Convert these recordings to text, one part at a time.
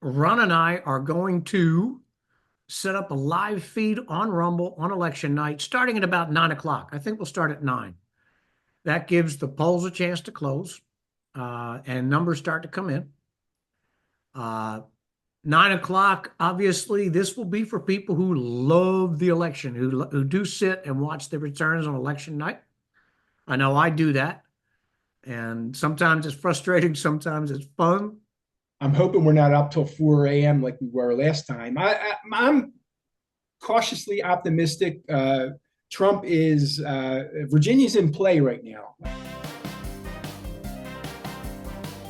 Ron and I are going to set up a live feed on Rumble on election night starting at about 9 o'clock. I think we'll start at 9. That gives the polls a chance to close and numbers start to come in. 9 o'clock, obviously, this will be for people who love the election, who do sit and watch the returns on election night. I know I do that. And sometimes it's frustrating, sometimes it's fun. I'm hoping we're not up till 4 a.m. like we were last time. I'm cautiously optimistic. Trump is Virginia's in play right now.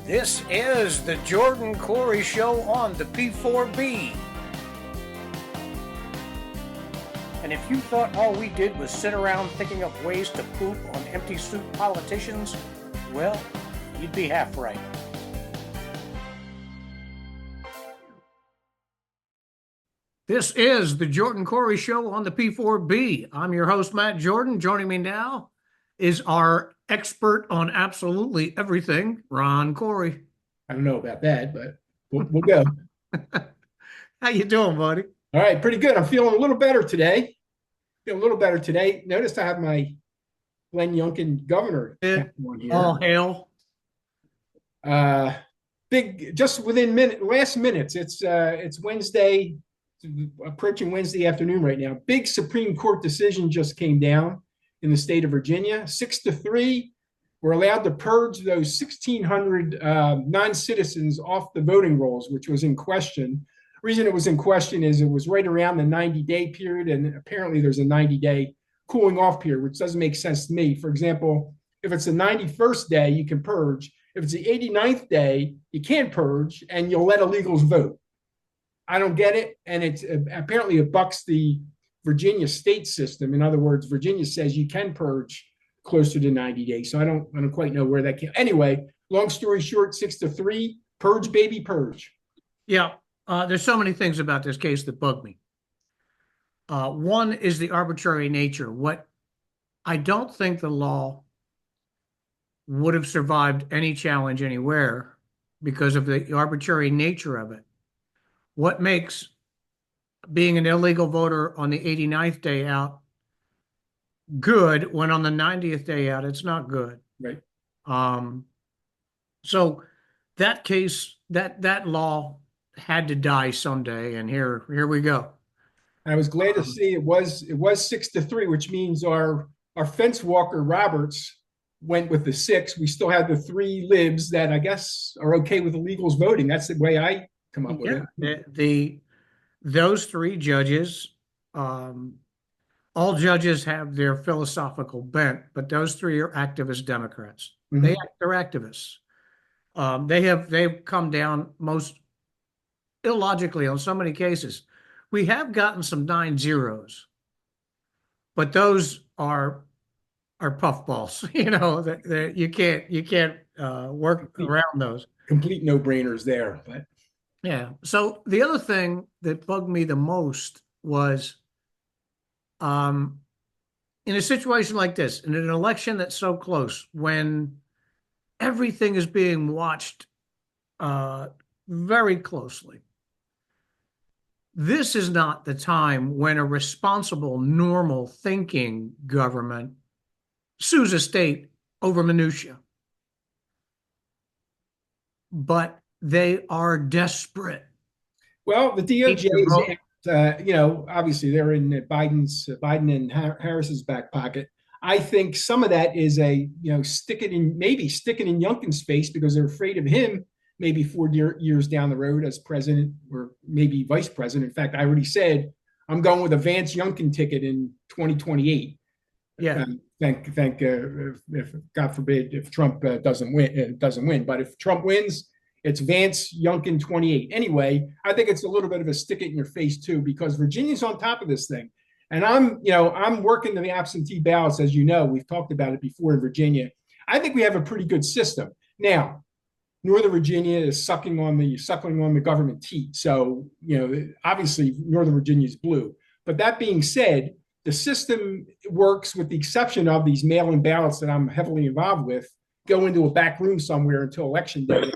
This is the Jordan Cori Show on the P4B. And if you thought all we did was sit around thinking up ways to poop on empty suit politicians, well, you'd be half right. This is the Jordan Cori Show on the P4B. I'm your host, Matt Jordan. Joining me now is our expert on absolutely everything, Ron Cori. I don't know about that, but we'll go. How you doing, buddy? All right, pretty good. I'm feeling a little better today. Notice I have my Glenn Youngkin governor on here. All hail. Big, just within last minutes. It's Wednesday, approaching Wednesday afternoon right now. Big Supreme Court decision just came down in the state of Virginia. 6-3, we're allowed to purge those 1,600 non-citizens off the voting rolls, which was in question. The reason it was in question is it was right around the 90-day period, and apparently there's a 90-day cooling off period, which doesn't make sense to me. For example, if it's the 91st day, you can purge. If it's the 89th day, you can't purge, and you'll let illegals vote. I don't get it, and it's apparently it bucks the Virginia state system. In other words, Virginia says you can purge closer to 90 days. So I don't quite know where that came. Anyway, long story short, 6-3, purge, baby, purge. Yeah, there's so many things about this case that bug me. One is the arbitrary nature. What I don't think the law would have survived any challenge anywhere because of the arbitrary nature of it. What makes being an illegal voter on the 89th day out good when on the 90th day out it's not good? Right. So that case, that law had to die someday, and here we go. I was glad to see it was 6-3, which means our fence walker Roberts went with the 6. We still have the 3 libs that I guess are okay with illegals voting. That's the way I come up with it. Those 3 judges, all judges have their philosophical bent, but those 3 are activist Democrats. Mm-hmm. They're activists. They've come down most illogically on so many cases. We have gotten some 9-0s, but those are puffballs. You know that you can't work around those. Complete no-brainers there, but yeah. So the other thing that bugged me the most was, in a situation like this, in an election that's so close, when everything is being watched very closely, this is not the time when a responsible, normal thinking government sues a state over minutia. But they are desperate. Well, the DOJ is, obviously they're in Biden and Harris's back pocket. I think some of that is stick it in Youngkin's face because they're afraid of him maybe 4 years down the road as president or maybe vice president. In fact, I already said I'm going with a Vance Youngkin ticket in 2028. Yeah. If God forbid if Trump doesn't win, but if Trump wins, it's Vance Youngkin 28. Anyway, I think it's a little bit of a stick it in your face too, because Virginia's on top of this thing. And I'm working to the absentee ballots, as you know, we've talked about it before in Virginia. I think we have a pretty good system. Now, Northern Virginia is suckling on the government teat. So, obviously Northern Virginia is blue. But that being said, the system works with the exception of these mail-in ballots that I'm heavily involved with, go into a back room somewhere until election day.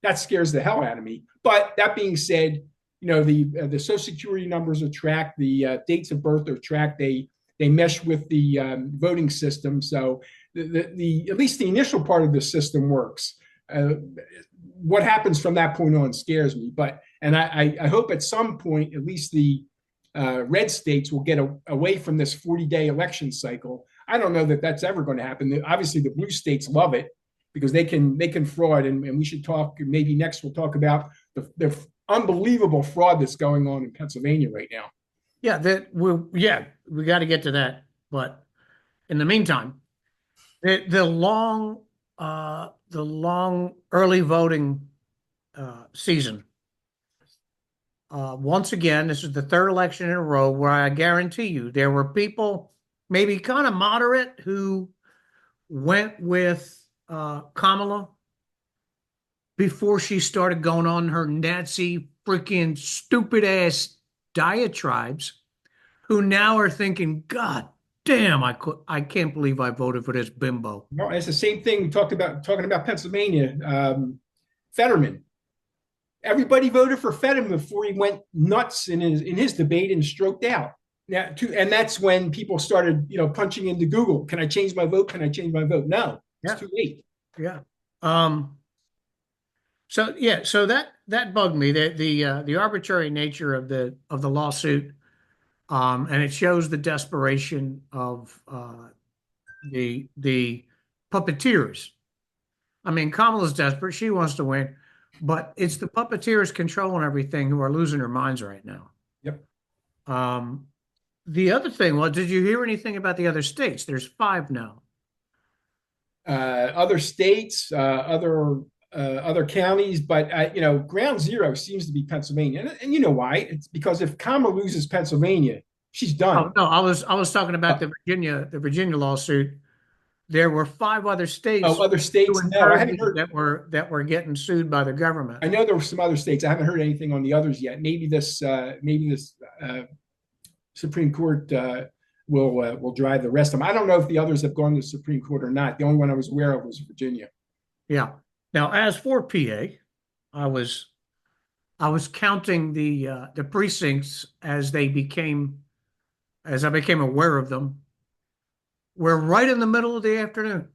That scares the hell out of me. But that being said, the Social Security numbers are tracked, the dates of birth are tracked. They mesh with the voting system, so the at least the initial part of the system works. What happens from that point on scares me, but and I hope at some point at least the red states will get away from this 40-day election cycle. I don't know that that's ever going to happen. Obviously, the blue states love it because they can fraud, and we should talk. Maybe next we'll talk about the unbelievable fraud that's going on in Pennsylvania right now. We got to get to that. But in the meantime, the long early voting season. Once again, this is the third election in a row where I guarantee you there were people, maybe kind of moderate, who went with Kamala before she started going on her Nazi freaking stupid ass diatribes, who now are thinking, God damn, I can't believe I voted for this bimbo. No, it's the same thing we talked about talking about Pennsylvania. Fetterman. Everybody voted for Fetterman before he went nuts in his debate and stroked out. And that's when people started, punching into Google. Can I change my vote? Can I change my vote? No, it's too late. Yeah. So that bugged me. The arbitrary nature of the lawsuit, and it shows the desperation of the puppeteers. I mean, Kamala's desperate; she wants to win, but it's the puppeteers controlling everything who are losing their minds right now. Yep. The other thing was, did you hear anything about the other states? There's 5 now. Other states, other counties, but ground zero seems to be Pennsylvania, and you know why? It's because if Kamala loses Pennsylvania, she's done. Oh no, I was talking about the Virginia lawsuit. There were 5 other states. Oh, other states? No, I haven't heard that were getting sued by the government. I know there were some other states. I haven't heard anything on the others yet. Maybe this Supreme Court will drive the rest of them. I don't know if the others have gone to the Supreme Court or not. The only one I was aware of was Virginia. Yeah. Now, as for PA, I was counting the precincts as I became aware of them. We're right in the middle of the afternoon.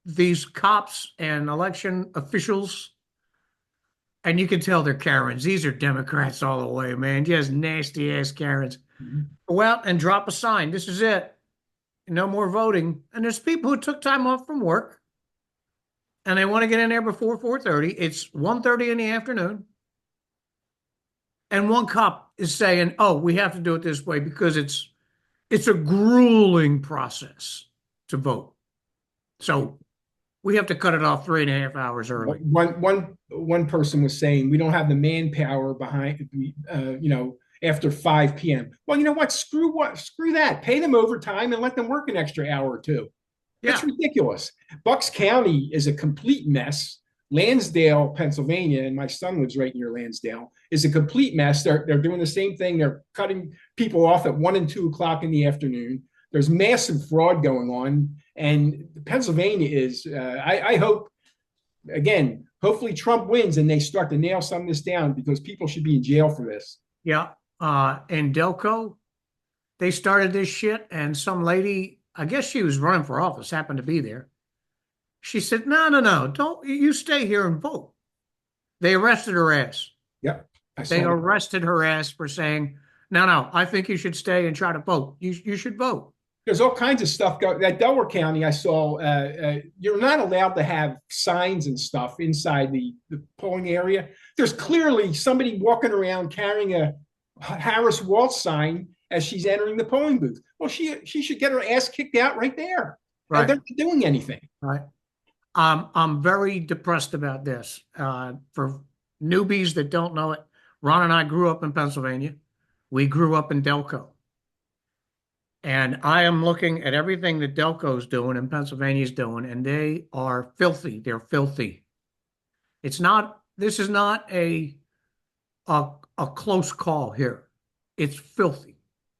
These cops and election officials, and you can tell they're Karens. These are Democrats all the way, man. Just nasty ass Karens. Mm-hmm. Go out and drop a sign. This is it. No more voting. And there's people who took time off from work and they want to get in there before 4:30. It's 1:30 in the afternoon. And one cop is saying, oh, we have to do it this way because it's a grueling process to vote. So we have to cut it off 3.5 hours early. One person was saying we don't have the manpower behind, after 5 p.m. Well, you know what? Screw that. Pay them overtime and let them work an extra hour or two. That's ridiculous. Bucks County is a complete mess. Lansdale, Pennsylvania, and my son lives right near Lansdale, is a complete mess. They're doing the same thing. They're cutting people off at 1 and 2 o'clock in the afternoon. There's massive fraud going on. And Pennsylvania is, I hope, again, hopefully Trump wins and they start to nail some of this down because people should be in jail for this. Yeah. In Delco, they started this shit and some lady, I guess she was running for office, happened to be there. She said, no, don't you stay here and vote. They arrested her ass. Yep. They arrested her ass for saying, no, I think you should stay and try to vote. You should vote. There's all kinds of stuff going. At Delaware County, I saw you're not allowed to have signs and stuff inside the polling area. There's clearly somebody walking around carrying a Harris Waltz sign as she's entering the polling booth. Well, she should get her ass kicked out right there. Right. They're not doing anything. Right. I'm very depressed about this. For newbies that don't know it, Ron and I grew up in Pennsylvania. We grew up in Delco. And I am looking at everything that Delco's doing and Pennsylvania's doing, and they are filthy. They're filthy. This is not a close call here. It's filthy.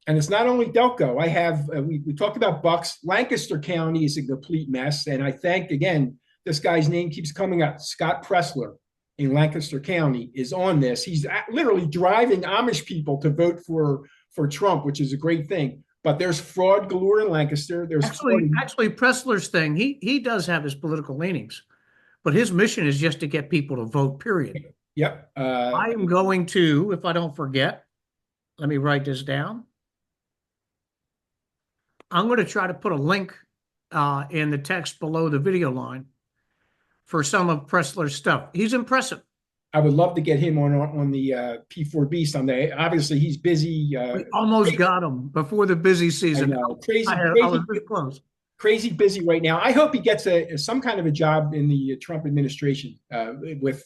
And it's not only Delco. I have, we talked about Bucks. Lancaster County is a complete mess. And I think, again, this guy's name keeps coming up, Scott Pressler. in Lancaster County is on this. He's literally driving Amish people to vote for Trump, which is a great thing. But there's fraud galore in Lancaster. There's fraud. Actually, Pressler's thing, he does have his political leanings, but his mission is just to get people to vote, period. Yep. I am going to, if I don't forget, let me write this down. I'm going to try to put a link in the text below the video line for some of Pressler's stuff. He's impressive. I would love to get him on the P4B someday. Obviously, he's busy. We almost got him before the busy season. I was this close. Crazy busy right now. I hope he gets some kind of a job in the Trump administration with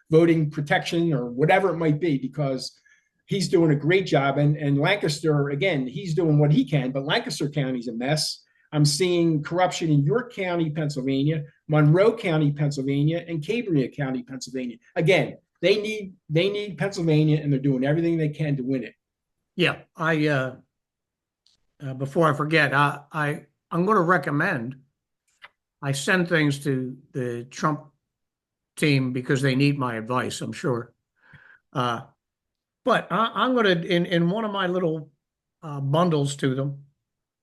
voting protection or whatever it might be, because he's doing a great job. And Lancaster, again, he's doing what he can, but Lancaster County's a mess. I'm seeing corruption in York County, Pennsylvania, Monroe County, Pennsylvania, and Cambria County, Pennsylvania. Again, they need Pennsylvania, and they're doing everything they can to win it. Yeah, before I forget, I'm going to recommend I send things to the Trump team because they need my advice, I'm sure. But I'm going to, in one of my little bundles to them,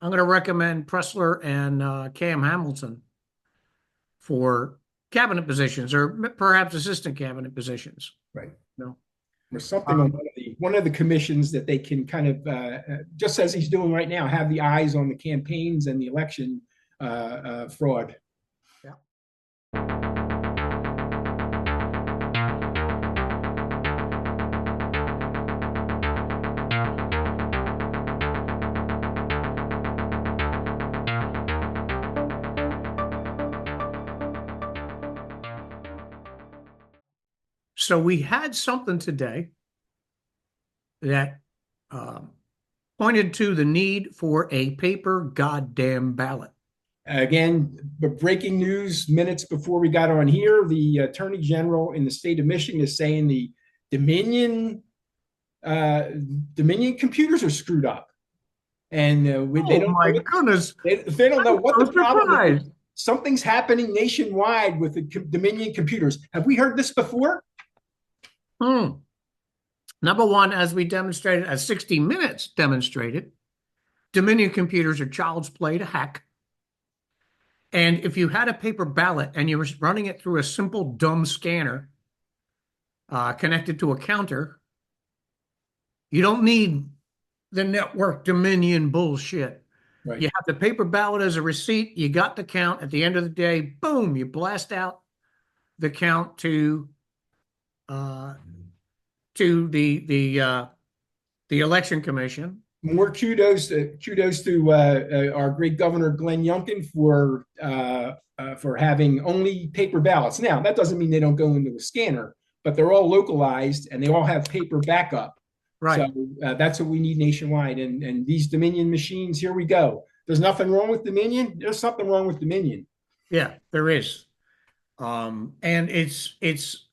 I'm going to recommend Pressler and Cam Hamilton for cabinet positions, or perhaps assistant cabinet positions. Right. No. Or something on one of the commissions that they can kind of, just as he's doing right now, have the eyes on the campaigns and the election fraud. Yeah. So we had something today that pointed to the need for a paper goddamn ballot. Again, breaking news minutes before we got on here, the Attorney General in the state of Michigan is saying the Dominion computers are screwed up. And they don't goodness. They don't know what the problem is. Surprised. Something's happening nationwide with the Dominion computers. Have we heard this before? Number one, as we demonstrated, as 60 Minutes demonstrated, Dominion computers are child's play to hack. And if you had a paper ballot and you were running it through a simple dumb scanner connected to a counter, you don't need the network Dominion bullshit. Right. You have the paper ballot as a receipt. You got the count. At the end of the day, boom, you blast out the count to the election commission. More kudos to our great Governor Glenn Youngkin for having only paper ballots. Now, that doesn't mean they don't go into a scanner, but they're all localized and they all have paper backup. Right. So that's what we need nationwide. And these Dominion machines, here we go. There's nothing wrong with Dominion. There's something wrong with Dominion. Yeah, there is. And it's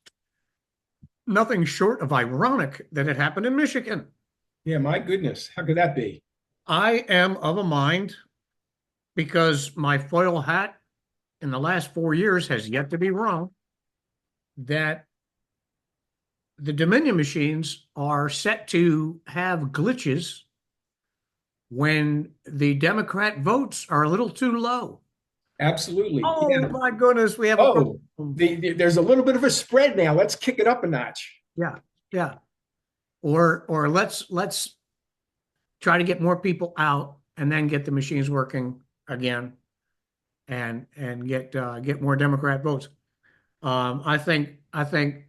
nothing short of ironic that it happened in Michigan. Yeah, my goodness. How could that be? I am of a mind, because my foil hat in the last 4 years has yet to be wrong, that the Dominion machines are set to have glitches when the Democrat votes are a little too low. Absolutely. Oh, yeah. my goodness, we have a problem. There's a little bit of a spread now. Let's kick it up a notch. Yeah. Or let's try to get more people out and then get the machines working again and get more Democrat votes. I think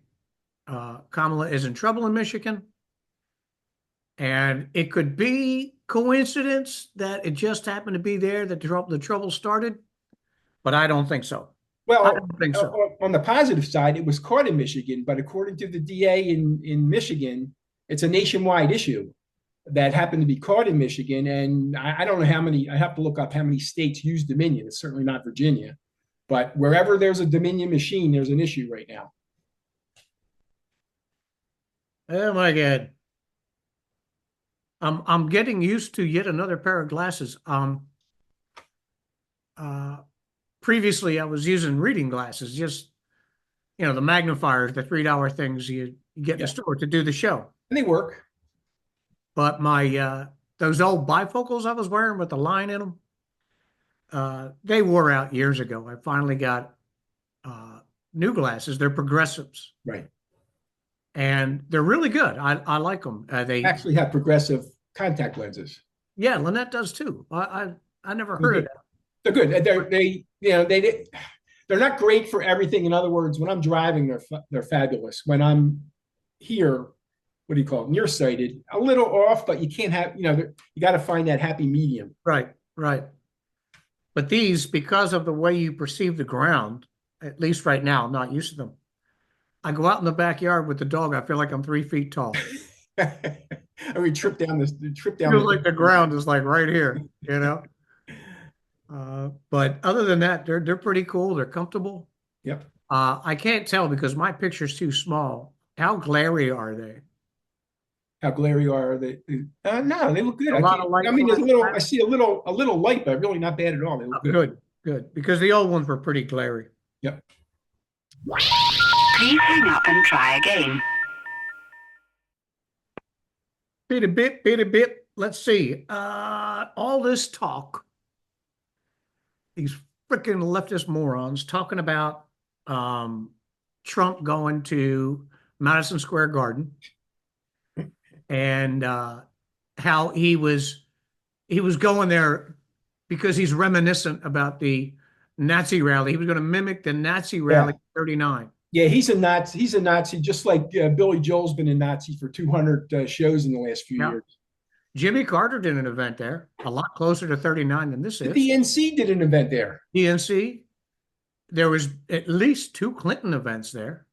Kamala is in trouble in Michigan, and it could be coincidence that it just happened to be there that the trouble started, but I don't think so. Well, I don't think so. On the positive side, it was caught in Michigan, but according to the DA in Michigan, it's a nationwide issue that happened to be caught in Michigan. And I don't know how many, I have to look up how many states use Dominion. It's certainly not Virginia, but wherever there's a Dominion machine, there's an issue right now. Oh my God. I'm getting used to yet another pair of glasses. Previously I was using reading glasses, just the magnifiers, the $3 things you get in the Yeah, store to do the show. and they work. But those old bifocals I was wearing with the line in them, they wore out years ago. I finally got new glasses. They're progressives, Right. and they're really good. I like them. Actually have progressive contact lenses. Yeah, Lynette does too. I never They're heard of good. that. They're good. They're not great for everything. In other words, when I'm driving, they're fabulous. When I'm here, what do you call it? Nearsighted, a little off, but you can't have, you got to find that happy medium. Right, right. But these, because of the way you perceive the ground, at least right now, I'm not used to them. I go out in the backyard with the dog. I feel like I'm 3 feet tall. I mean, trip down Feels the. like the ground is like right here. But other than that, they're pretty cool. They're comfortable. Yep. I can't tell because my picture's too small. How glary are they? How glary are they? No, they look good. A I lot can't. of light I mean, there's a little. I flash. see a little light, but really not bad at all. They look good. Good, good. Because the old ones were pretty glary. Yep. Please hang up and try again. Bit a bit, bit a bit. Let's see. All this talk, these freaking leftist morons talking about Trump going to Madison Square Garden and how he was going there because he's reminiscent about the Nazi rally. He was going to mimic the Nazi rally in '39. Yeah, he's a Nazi. He's a Nazi, just like Billy Joel's been a Nazi for 200 shows in the last few Yeah. years. Jimmy Carter did an event there, a lot closer to '39 than this The is. DNC did an event there. DNC. There was at least 2 Clinton events there.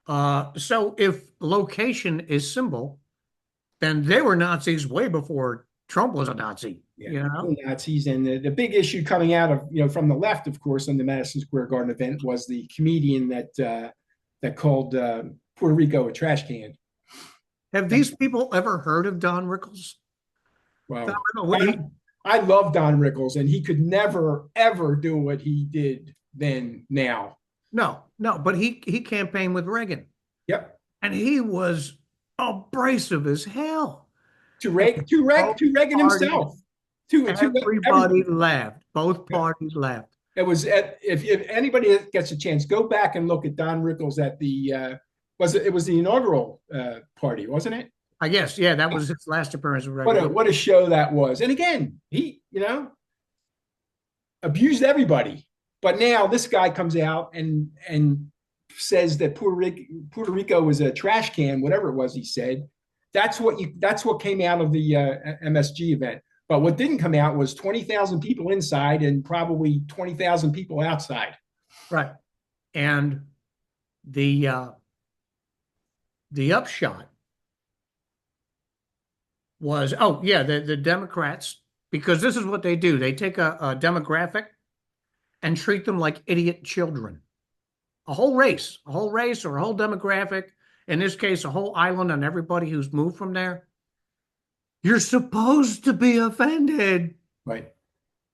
So if location is symbol, then they were Nazis way before Trump was a Nazi. Yeah, Nazis. And the big issue coming out of, from the left, of course, on the Madison Square Garden event was the comedian that called Puerto Rico a trash can. Have these people ever heard of Don Rickles? Wow. Don Rickles, I love Don Rickles, and he could never, ever do what he did then, now. no, but he campaigned with Reagan. Yep. And he was abrasive as hell. To Reagan himself. Everybody laughed. Both parties laughed. It was if anybody gets a chance, go back and look at Don Rickles at the it was the inaugural party, wasn't it? I guess, yeah, that was his last appearance with Reagan. What a show that was. And again, he abused everybody. But now this guy comes out and says that Puerto Rico was a trash can, whatever it was he said. That's what came out of the MSG event. But what didn't come out was 20,000 people inside and probably 20,000 people outside. Right. And the upshot was, the Democrats, because this is what they do. They take a demographic and treat them like idiot children. A whole race or a whole demographic, in this case, a whole island and everybody who's moved from there. You're supposed to be offended. Right.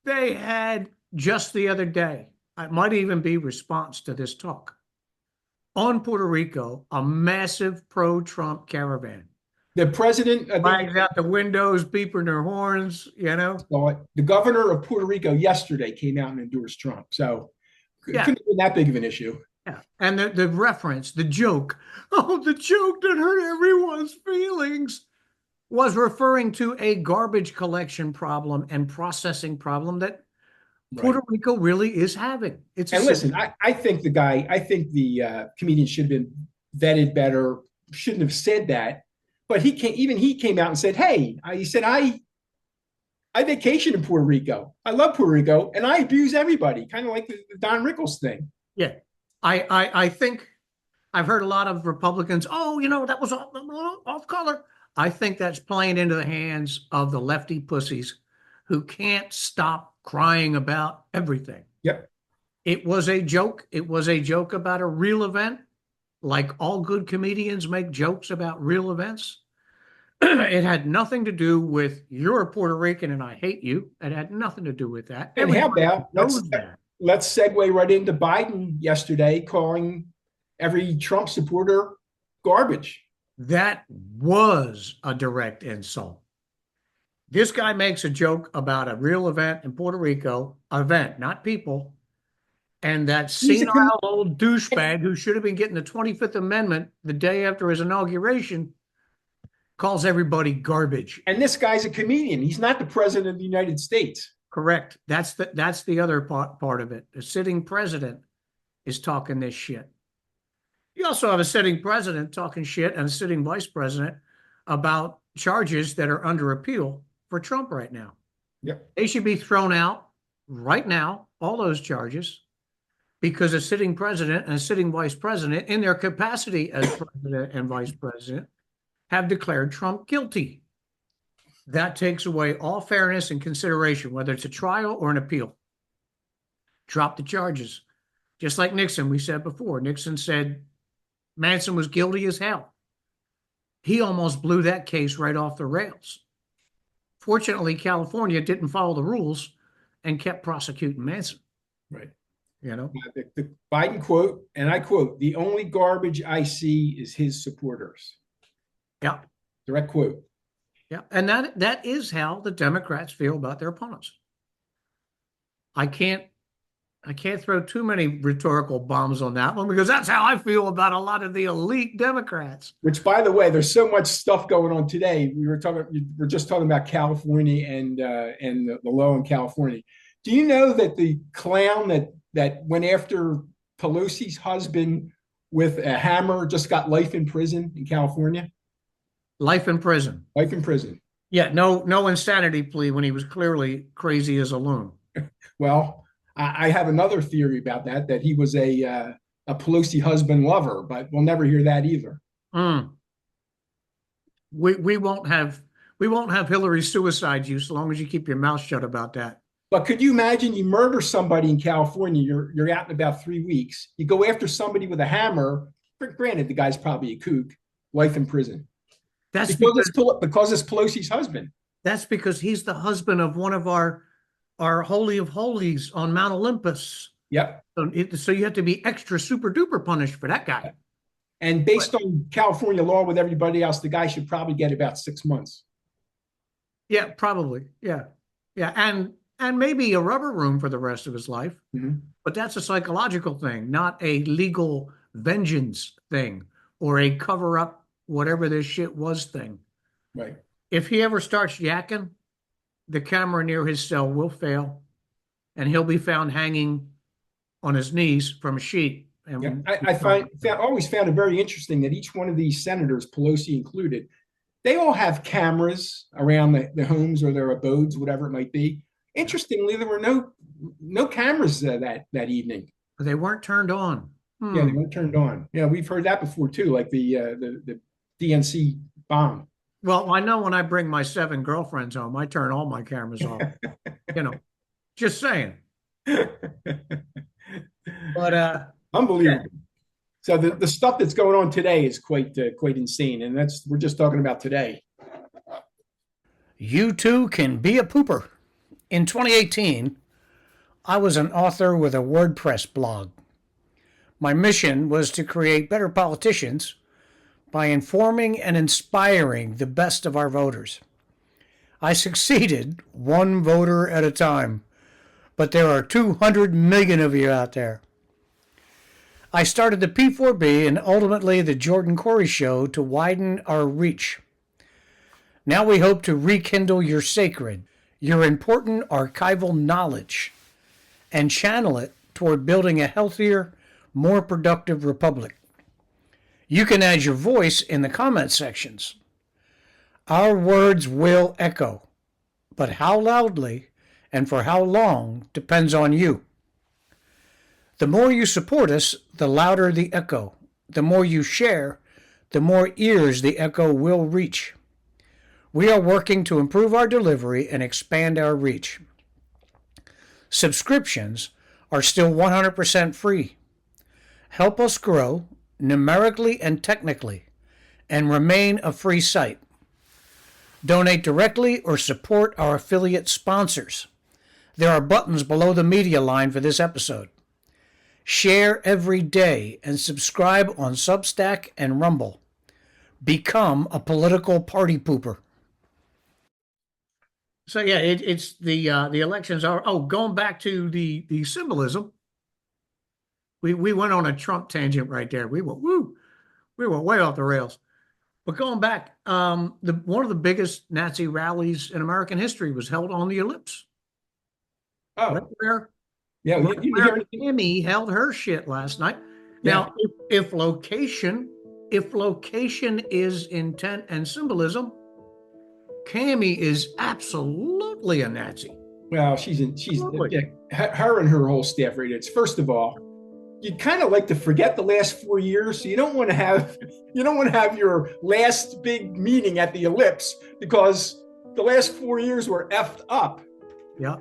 They had just the other day, it might even be response to this talk, on Puerto Rico, a massive pro-Trump caravan. The president flags out the windows, beeping their horns, The governor of Puerto Rico yesterday came out and endorsed Trump. So it couldn't have been that big of an issue. Yeah. And the reference, the joke that hurt everyone's feelings was referring to a garbage collection problem and processing problem that Puerto Rico really is having. Listen, I think the comedian should have been vetted better, shouldn't have said that. But he came out and said, hey, I vacation in Puerto Rico. I love Puerto Rico, and I abuse everybody, kind of like the Don Rickles thing. Yeah. I think I've heard a lot of Republicans, that was off color. I think that's playing into the hands of the lefty pussies who can't stop crying about everything. Yep. It was a joke. It was a joke about a real event. Like all good comedians make jokes about real events. It had nothing to do with you're a Puerto Rican and I hate you. It had nothing to do with that. And how about let's segue right into Biden yesterday calling every Trump supporter garbage. That was a direct insult. This guy makes a joke about a real event in Puerto Rico, event, not people, and that He's a senile old douchebag who should have been getting the 25th Amendment the day after his inauguration calls everybody garbage. and this guy's a comedian. He's not the president of the United States. Correct. That's the other part of it. The sitting president is talking this shit. You also have a sitting president talking shit and a sitting vice president about charges that are under appeal for Trump right now. Yep. They should be thrown out right now, all those charges, because a sitting president and a sitting vice president, in their capacity as president and vice president, have declared Trump guilty. That takes away all fairness and consideration, whether it's a trial or an appeal. Drop the charges. Just like Nixon, we said before. Nixon said Manson was guilty as hell. He almost blew that case right off the rails. Fortunately, California didn't follow the rules and kept prosecuting Manson. Right. You know, The Biden quote, and I quote, "The only garbage I see is his supporters." yeah, Direct quote. yeah, and that is how the Democrats feel about their opponents. I can't throw too many rhetorical bombs on that one because that's how I feel about a lot of the elite Democrats. Which, by the way, there's so much stuff going on today. We're just talking about California and the law in California. Do you know that the clown that went after Pelosi's husband with a hammer just got life in prison in California? Life in prison. Life in prison. Yeah, no insanity plea when he was clearly crazy as a loon. Well, I have another theory about that he was a Pelosi husband lover, but we'll never hear that either. We won't have Hillary's suicide you so long as you keep your mouth shut about that. But could you imagine you murder somebody in California, you're out in about 3 weeks, you go after somebody with a hammer, granted the guy's probably a kook, life in prison. That's because it's Pelosi's husband. That's because he's the husband of one of our holy of holies on Mount Olympus. Yep. So you have to be extra super duper punished for that guy. And based on California law with everybody else, the guy should probably get about 6 months. Yeah, probably. Yeah. Yeah. And maybe a rubber room for the rest of his life. Mm-hmm. But that's a psychological thing, not a legal vengeance thing or a cover up whatever this shit was thing. Right. If he ever starts yakking, the camera near his cell will fail and he'll be found hanging on his knees from a sheet. And yeah. I always found it very interesting that each one of these senators, Pelosi included, they all have cameras around the homes or their abodes, whatever it might be. Interestingly, there were no cameras that evening. They weren't turned on. Yeah, they weren't turned on. Yeah, we've heard that before too, like the DNC bomb. Well, I know when I bring my 7 girlfriends home, I turn all my cameras off. Just saying. But unbelievable. Yeah. So the stuff that's going on today is quite insane, and we're just talking about today. You too can be a pooper. In 2018, I was an author with a WordPress blog. My mission was to create better politicians by informing and inspiring the best of our voters. I succeeded, one voter at a time, but there are 200 million of you out there. I started the P4B and ultimately the Jordan Cori Show to widen our reach. Now we hope to rekindle your sacred, your important archival knowledge, and channel it toward building a healthier, more productive republic. You can add your voice in the comment sections. Our words will echo, but how loudly and for how long depends on you. The more you support us, the louder the echo. The more you share, the more ears the echo will reach. We are working to improve our delivery and expand our reach. Subscriptions are still 100% free. Help us grow numerically and technically and remain a free site. Donate directly or support our affiliate sponsors. There are buttons below the media line for this episode. Share every day and subscribe on Substack and Rumble. Become a political party pooper. So yeah, it's the elections are. Oh, going back to the symbolism, we went on a Trump tangent right there. We were way off the rails. But going back, one of the biggest Nazi rallies in American history was held on the Ellipse. Oh, Right there. yeah. Right You where hear Tammy held her shit last night. Yeah. Now, if location is intent and symbolism, Cammy is absolutely a Nazi. Well, she's Absolutely. her and her whole staff right. It's first of all, you kind of like to forget the last 4 years, so you don't want to have your last big meeting at the Ellipse because the last 4 years were effed up. Yeah.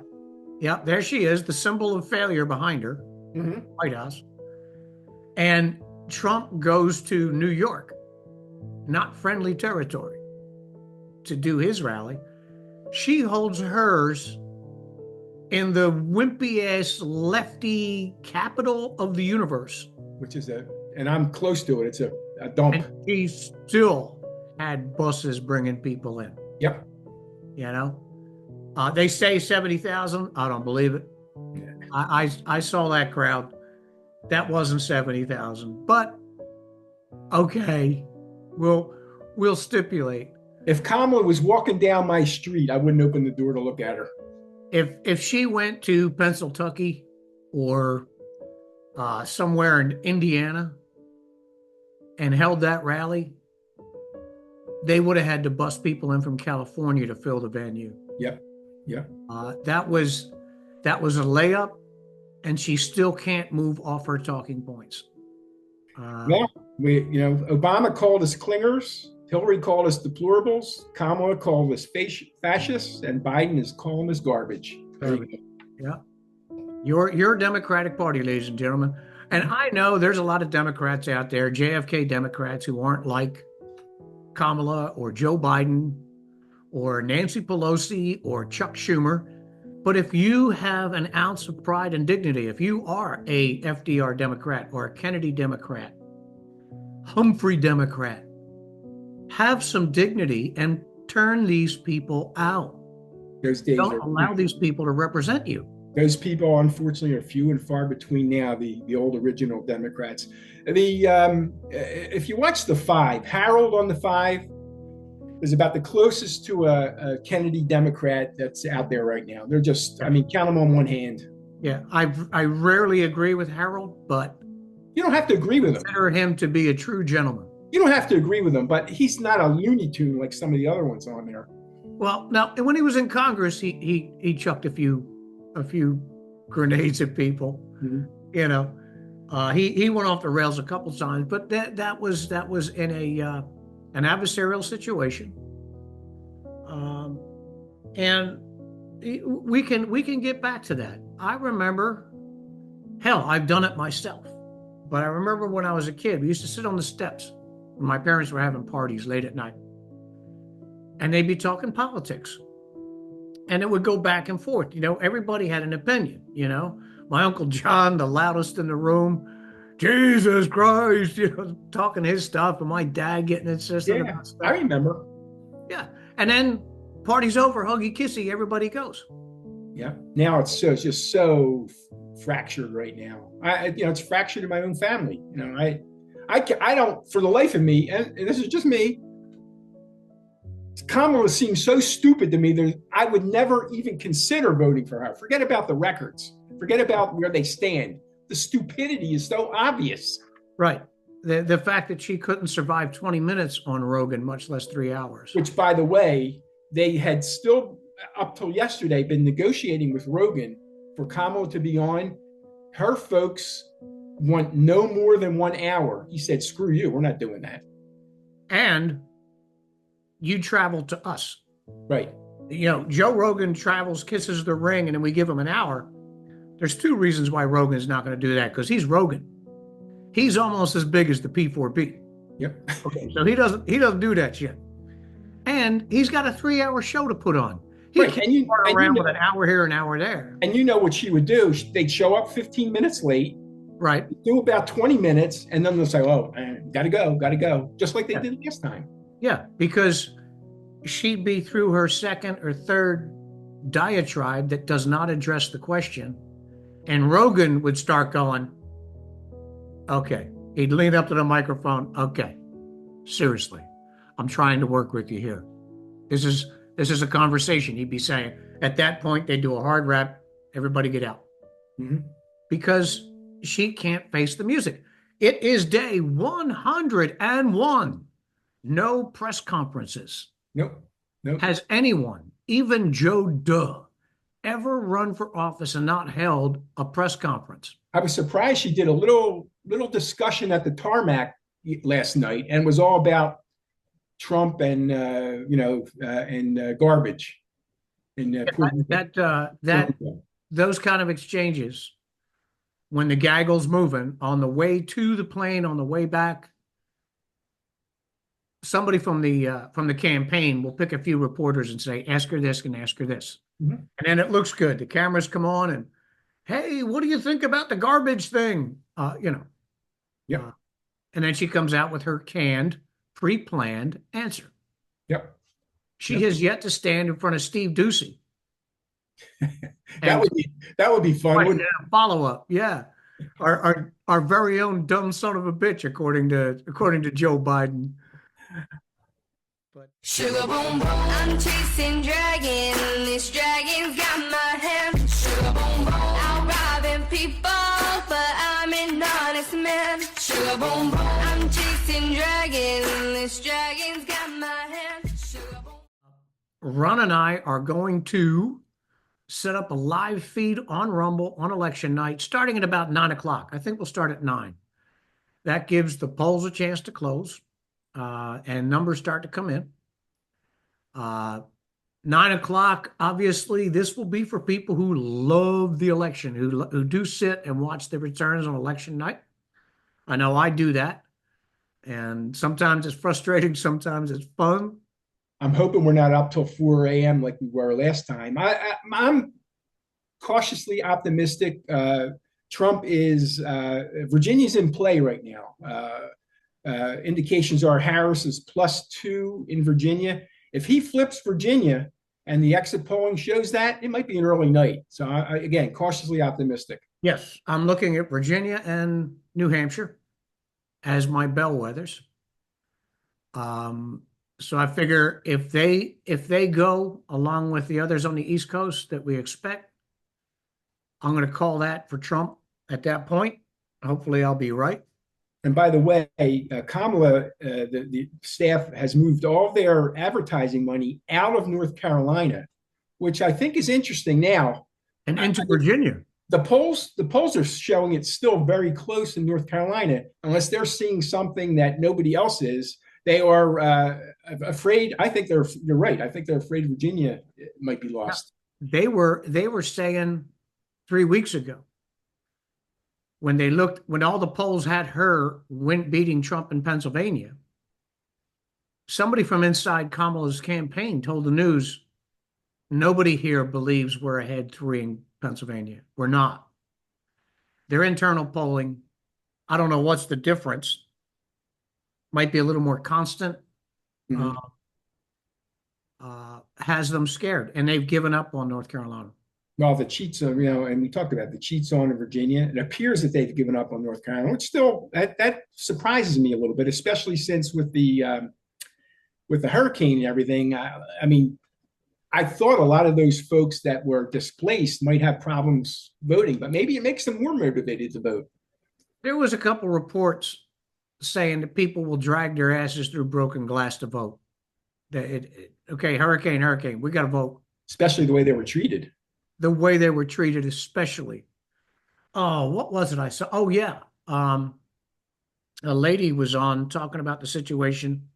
Yeah, there she is, the symbol of failure behind her, Mm-hmm. White House. And Trump goes to New York, not friendly territory, to do his rally. She holds hers in the wimpy ass lefty capital of the universe. Which is and I'm close to it. It's a dump. And she still had buses bringing people in. Yep. You know, they say 70,000. I don't believe it. Yeah. I saw that crowd. That wasn't 70,000, but okay, we'll stipulate. If Kamala was walking down my street, I wouldn't open the door to look at her. If she went to Pennsylvania or somewhere in Indiana and held that rally, they would have had to bust people in from California to fill the venue. Yep. Yep. That was a layup, and she still can't move off her talking points. Well, Obama called us clingers. Hillary called us deplorables. Kamala called us fascists, and Biden is calling us garbage. There you go. Yeah, your Democratic Party, ladies and gentlemen, and I know there's a lot of Democrats out there, JFK Democrats, who aren't like Kamala or Joe Biden or Nancy Pelosi or Chuck Schumer. But if you have an ounce of pride and dignity, if you are a FDR Democrat or a Kennedy Democrat, Humphrey Democrat, have some dignity and turn these people out. Those days Don't allow these people to represent you. Those people, unfortunately, are few and far between now. The old original Democrats. If you watch The Five, Harold on The Five is about the closest to a Kennedy Democrat that's out there right now. They're just, count them on one hand. Yeah, I rarely agree with Harold, but you don't have to agree with him. Consider him to be a true gentleman. You don't have to agree with him, but he's not a Looney Tune like some of the other ones on there. Well, now when he was in Congress, he chucked a few grenades at people. Mm-hmm. You know, he went off the rails a couple times, but that was in an adversarial situation, and we can get back to that. I remember, hell, I've done it myself, but I remember when I was a kid, we used to sit on the steps when my parents were having parties late at night, and they'd be talking politics, and it would go back and forth. You know, everybody had an opinion. You know, my Uncle John, the loudest in the room, Jesus Christ, talking his stuff, and my dad getting insistent about stuff. I remember. Yeah, and then party's over, huggy kissy, everybody goes. Yeah. Now it's just so fractured right now. It's fractured in my own family. I don't, for the life of me, and this is just me, Kamala seems so stupid to me that I would never even consider voting for her. Forget about the records. Forget about where they stand. The stupidity is so obvious. Right. The fact that she couldn't survive 20 minutes on Rogan, much less 3 hours. Which, by the way, they had still, up till yesterday, been negotiating with Rogan for Kamala to be on. Her folks want no more than 1 hour. He said, screw you, we're not doing that. And you travel to us. Right. Joe Rogan travels, kisses the ring, and then we give him an hour. There's 2 reasons why Rogan is not going to do that, because he's Rogan. He's almost as big as the P4P. Yep. Okay, so he doesn't do that shit. And he's got a 3-hour show to put on. He Right, can't and you run and you around know with an hour here, an hour there. and you know what she would do. They'd show up 15 minutes late, Right. do about 20 minutes, and then they'll say, "Oh, gotta go," just like they Yeah. did last time. Yeah. Because she'd be through her second or third diatribe that does not address the question. And Rogan would start going, okay. He'd lean up to the microphone. Okay. Seriously. I'm trying to work with you here. This is a conversation. He'd be saying. At that point, they'd do a hard rap. Everybody get out. Mhm. Because she can't face the music. It is day 101. No press conferences. Nope, nope. Has anyone, even Joe Duh, ever run for office and not held a press conference? I was surprised she did a little discussion at the tarmac last night, and was all about Trump and garbage and That those kind of exchanges, when the gaggle's moving on the way to the plane, on the way back, somebody from the campaign will pick a few reporters and say, "Ask her this and ask her this," Mhm. and then it looks good. The cameras come on and, "Hey, what do you think about the garbage thing?" Yep, And then she comes out with her canned, pre-planned answer. yep. She Yep. has yet to stand in front of Steve Ducey That and would be that would be fun, wouldn't it? follow up. Yeah, our very own dumb son of a bitch, according to Joe Biden. But Sugar boom boom, I'm chasing dragon. This dragon's got my hand. Sugar boom boom, out robbing people, but I'm an honest man. Sugar boom boom, I'm chasing dragon. This dragon's got my hand. Sugar boom. Ron and I are going to set up a live feed on Rumble on election night, starting at about 9 o'clock. I think we'll start at 9. That gives the polls a chance to close, and numbers start to come in. 9 o'clock, obviously, this will be for people who love the election, who do sit and watch the returns on election night. I know I do that. And sometimes it's frustrating, sometimes it's fun. I'm hoping we're not up till 4 a.m. like we were last time. I'm cautiously optimistic. Trump is Virginia's in play right now. Indications are Harris is +2 in Virginia. If he flips Virginia and the exit polling shows that, it might be an early night. So again, cautiously optimistic. Yes, I'm looking at Virginia and New Hampshire as my bellwethers. So I figure if they go along with the others on the East Coast that we expect, I'm going to call that for Trump at that point. Hopefully, I'll be right. And by the way, Kamala, the staff has moved all their advertising money out of North Carolina, which I think is interesting now. And into Virginia. The polls are showing it's still very close in North Carolina, unless they're seeing something that nobody else is. They are afraid. I think you're right. I think they're afraid Virginia might be lost. They were saying 3 weeks ago, when all the polls had her beating Trump in Pennsylvania, somebody from inside Kamala's campaign told the news, nobody here believes we're ahead 3 in Pennsylvania. We're not. Their internal polling, I don't know what's the difference, might be a little more constant, Mhm. has them scared, and they've given up on North Carolina. Well, the cheats are, and we talked about the cheats on in Virginia. It appears that they've given up on North Carolina, which still that surprises me a little bit, especially since with the hurricane and everything. I mean, I thought a lot of those folks that were displaced might have problems voting, but maybe it makes them more motivated to vote. There was a couple reports saying that people will drag their asses through broken glass to vote. Okay, hurricane, we got to vote. Especially the way they were treated. The way they were treated, especially. Oh, what was it I saw? Oh, yeah. A lady was on talking about the situation,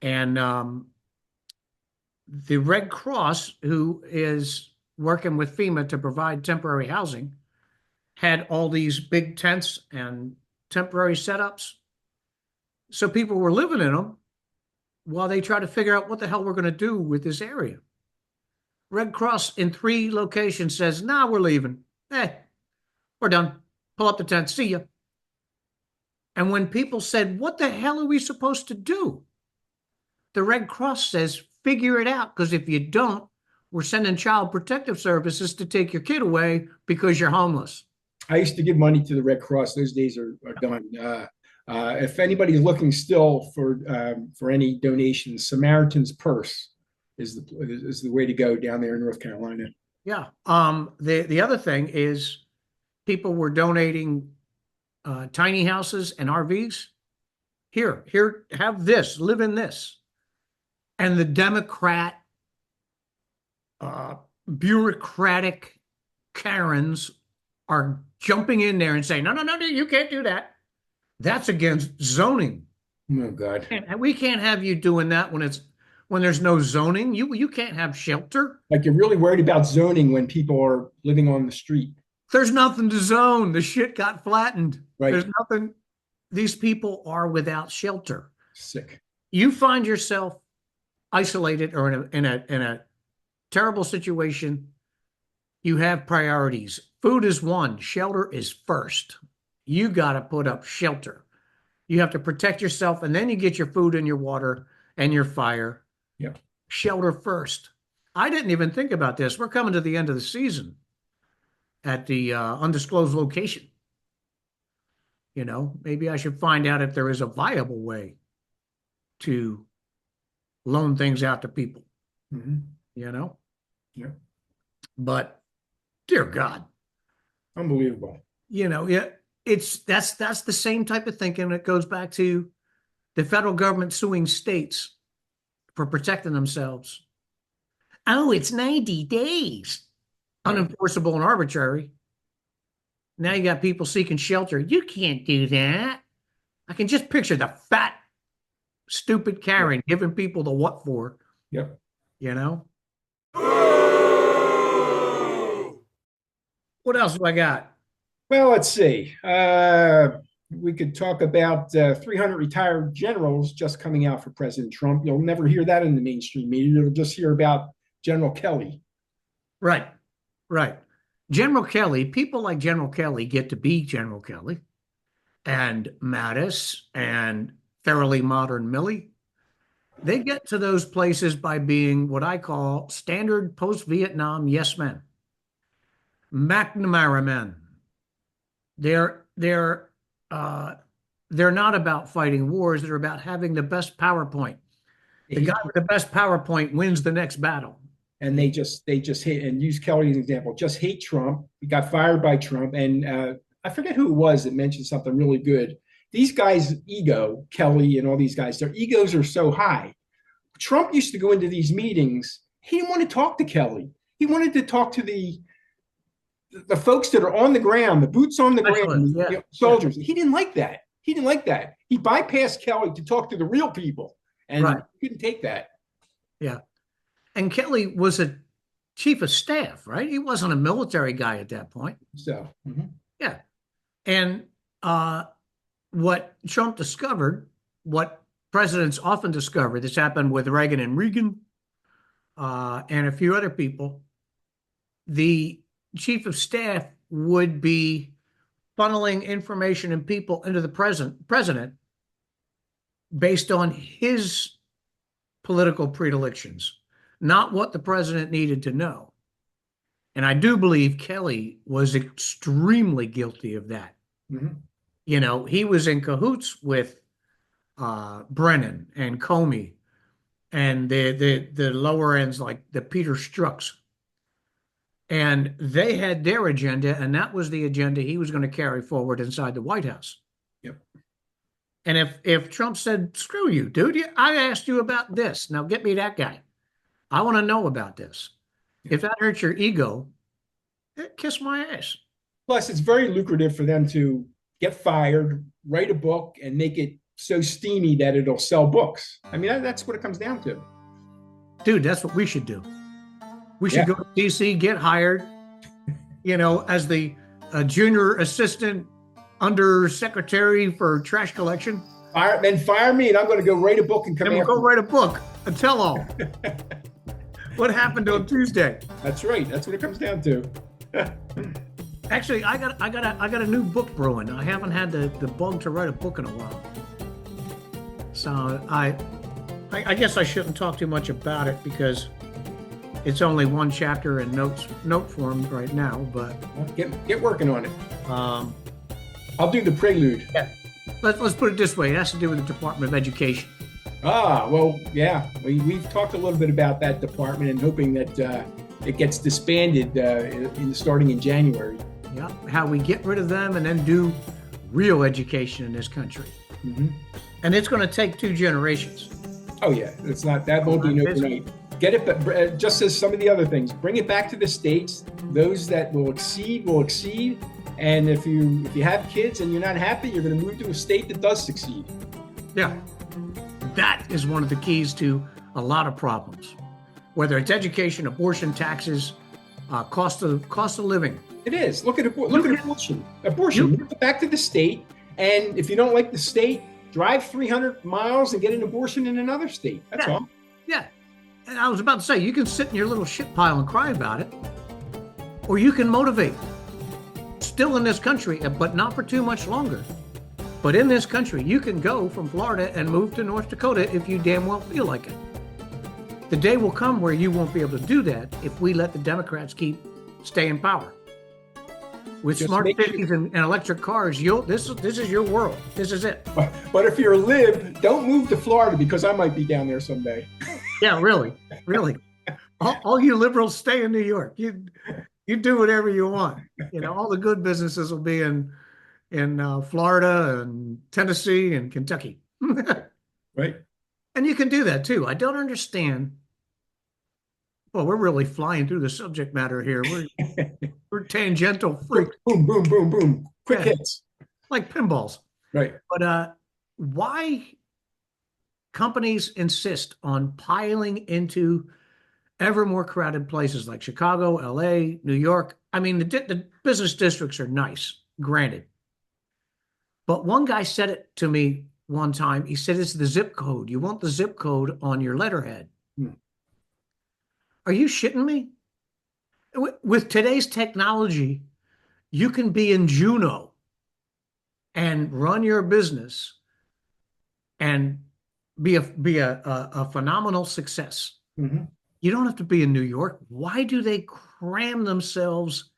and the Red Cross, who is working with FEMA to provide temporary housing, had all these big tents and temporary setups. So people were living in them while they try to figure out what the hell we're going to do with this area. Red Cross in 3 locations says, nah, we're leaving. We're done. Pull up the tent. See ya. And when people said, what the hell are we supposed to do? The Red Cross says, figure it out, because if you don't, we're sending Child Protective Services to take your kid away because you're homeless. I used to give money to the Red Cross. Those days are done. If anybody's looking still for any donations, Samaritan's Purse is the way to go down there in North Carolina. Yeah. The other thing is people were donating tiny houses and RVs. Here, have this, live in this. And the Democrat, bureaucratic Karens are jumping in there and saying, no, you can't do that. That's against zoning. Oh, God. And we can't have you doing that when there's no zoning. You can't have shelter. Like, you're really worried about zoning when people are living on the street. There's nothing to zone. The shit got flattened. Right. There's nothing. These people are without shelter. Sick. You find yourself isolated or in a terrible situation. You have priorities. Food is one. Shelter is first. You got to put up shelter. You have to protect yourself, and then you get your food and your water and your fire. Yep. Shelter first. I didn't even think about this. We're coming to the end of the season at the undisclosed location. You know, maybe I should find out if there is a viable way to loan things out to people. Mm-hmm. You know? Yeah. But dear God. Unbelievable. You know, yeah, that's the same type of thinking that goes back to the federal government suing states for protecting themselves. Oh, it's 90 days. Unenforceable and arbitrary. Now you got people seeking shelter. You can't do that. I can just picture the fat, stupid Karen giving people the what for. Yep. You know? What else do I got? Well, let's see. We could talk about 300 retired generals just coming out for President Trump. You'll never hear that in the mainstream media. You'll just hear about General Kelly. Right. General Kelly, people like General Kelly get to be General Kelly and Mattis and Fairly Modern Millie. They get to those places by being what I call standard post-Vietnam yes men. McNamara men. They're not about fighting wars. They're about having the best PowerPoint. The guy with the best PowerPoint wins the next battle. And they just hate, and use Kelly as an example, just hate Trump. He got fired by Trump. And I forget who it was that mentioned something really good. These guys' ego, Kelly and all these guys, their egos are so high. Trump used to go into these meetings. He didn't want to talk to Kelly. He wanted to talk to the folks that are on the ground, the boots on the ground, soldiers. Yeah. He didn't like that. He bypassed Kelly to talk to the real people, and he couldn't take that. Yeah. And Kelly was a chief of staff, right? He wasn't a military guy at that point. So, yeah. And what Trump discovered, what presidents often discover, this happened with Reagan and a few other people, the chief of staff would be funneling information and people into the president based on his political predilections, not what the president needed to know. And I do believe Kelly was extremely guilty of that. Mm-hmm. You know, he was in cahoots with Brennan and Comey and the lower ends like the Peter Strzucks. And they had their agenda, and that was the agenda he was going to carry forward inside the White House. Yep. And if Trump said, screw you, dude, I asked you about this. Now get me that guy. I want to know about this. Yep. If that hurts your ego, kiss my ass. Plus, it's very lucrative for them to get fired, write a book, and make it so steamy that it'll sell books. I mean, that's what it comes down to. Dude, that's what we should do. We should go to DC, get hired, as the junior assistant under secretary for trash collection. Fire me, and I'm going to go write a book and come. And we'll go write a book, a tell-all. What happened on Tuesday? That's right. That's what it comes down to. Actually, I got a new book brewing. I haven't had the bug to write a book in a while. So I guess I shouldn't talk too much about it because it's only one chapter in note form right now. But Get working on it. I'll do the prelude. Yeah. Let's put it this way. It has to do with the Department of Education. Well, yeah. We've talked a little bit about that department and hoping that it gets disbanded starting in January. Yeah, how we get rid of them and then do real education in this country. Mm-hmm. And it's going to take 2 generations. Oh yeah, that won't be an overnight. Get it, but just as some of the other things, bring it back to the states. Those that will exceed. And if you have kids and you're not happy, you're going to move to a state that does succeed. Yeah, that is one of the keys to a lot of problems, whether it's education, abortion, taxes, cost of living. It is. Look at abortion. Move it back to the state, and if you don't like the state, drive 300 miles and get an abortion in another state. That's all. Yeah. And I was about to say, you can sit in your little shit pile and cry about it, or you can motivate. Still in this country, but not for too much longer. But in this country, you can go from Florida and move to North Dakota if you damn well feel like it. The day will come where you won't be able to do that if we let the Democrats stay in power. With Just smart make cities and electric cars, this is your world. This is it. But if you're a lib, don't move to Florida because I might be down there someday. Yeah, really. All you liberals stay in New York. You do whatever you want. All the good businesses will be in Florida and Tennessee and Kentucky. Right. And you can do that too. I don't understand. Well, we're really flying through the subject matter here. We're tangential freaks. Boom, boom, boom, boom. Quick hits. Like pinballs. Right. But why companies insist on piling into ever more crowded places like Chicago, LA, New York? I mean, the business districts are nice, granted. But one guy said it to me one time. He said, it's the zip code. You want the zip code on your letterhead. Are you shitting me? With today's technology, you can be in Juneau and run your business and be a phenomenal success. Mm-hmm. You don't have to be in New York. Why do they cram themselves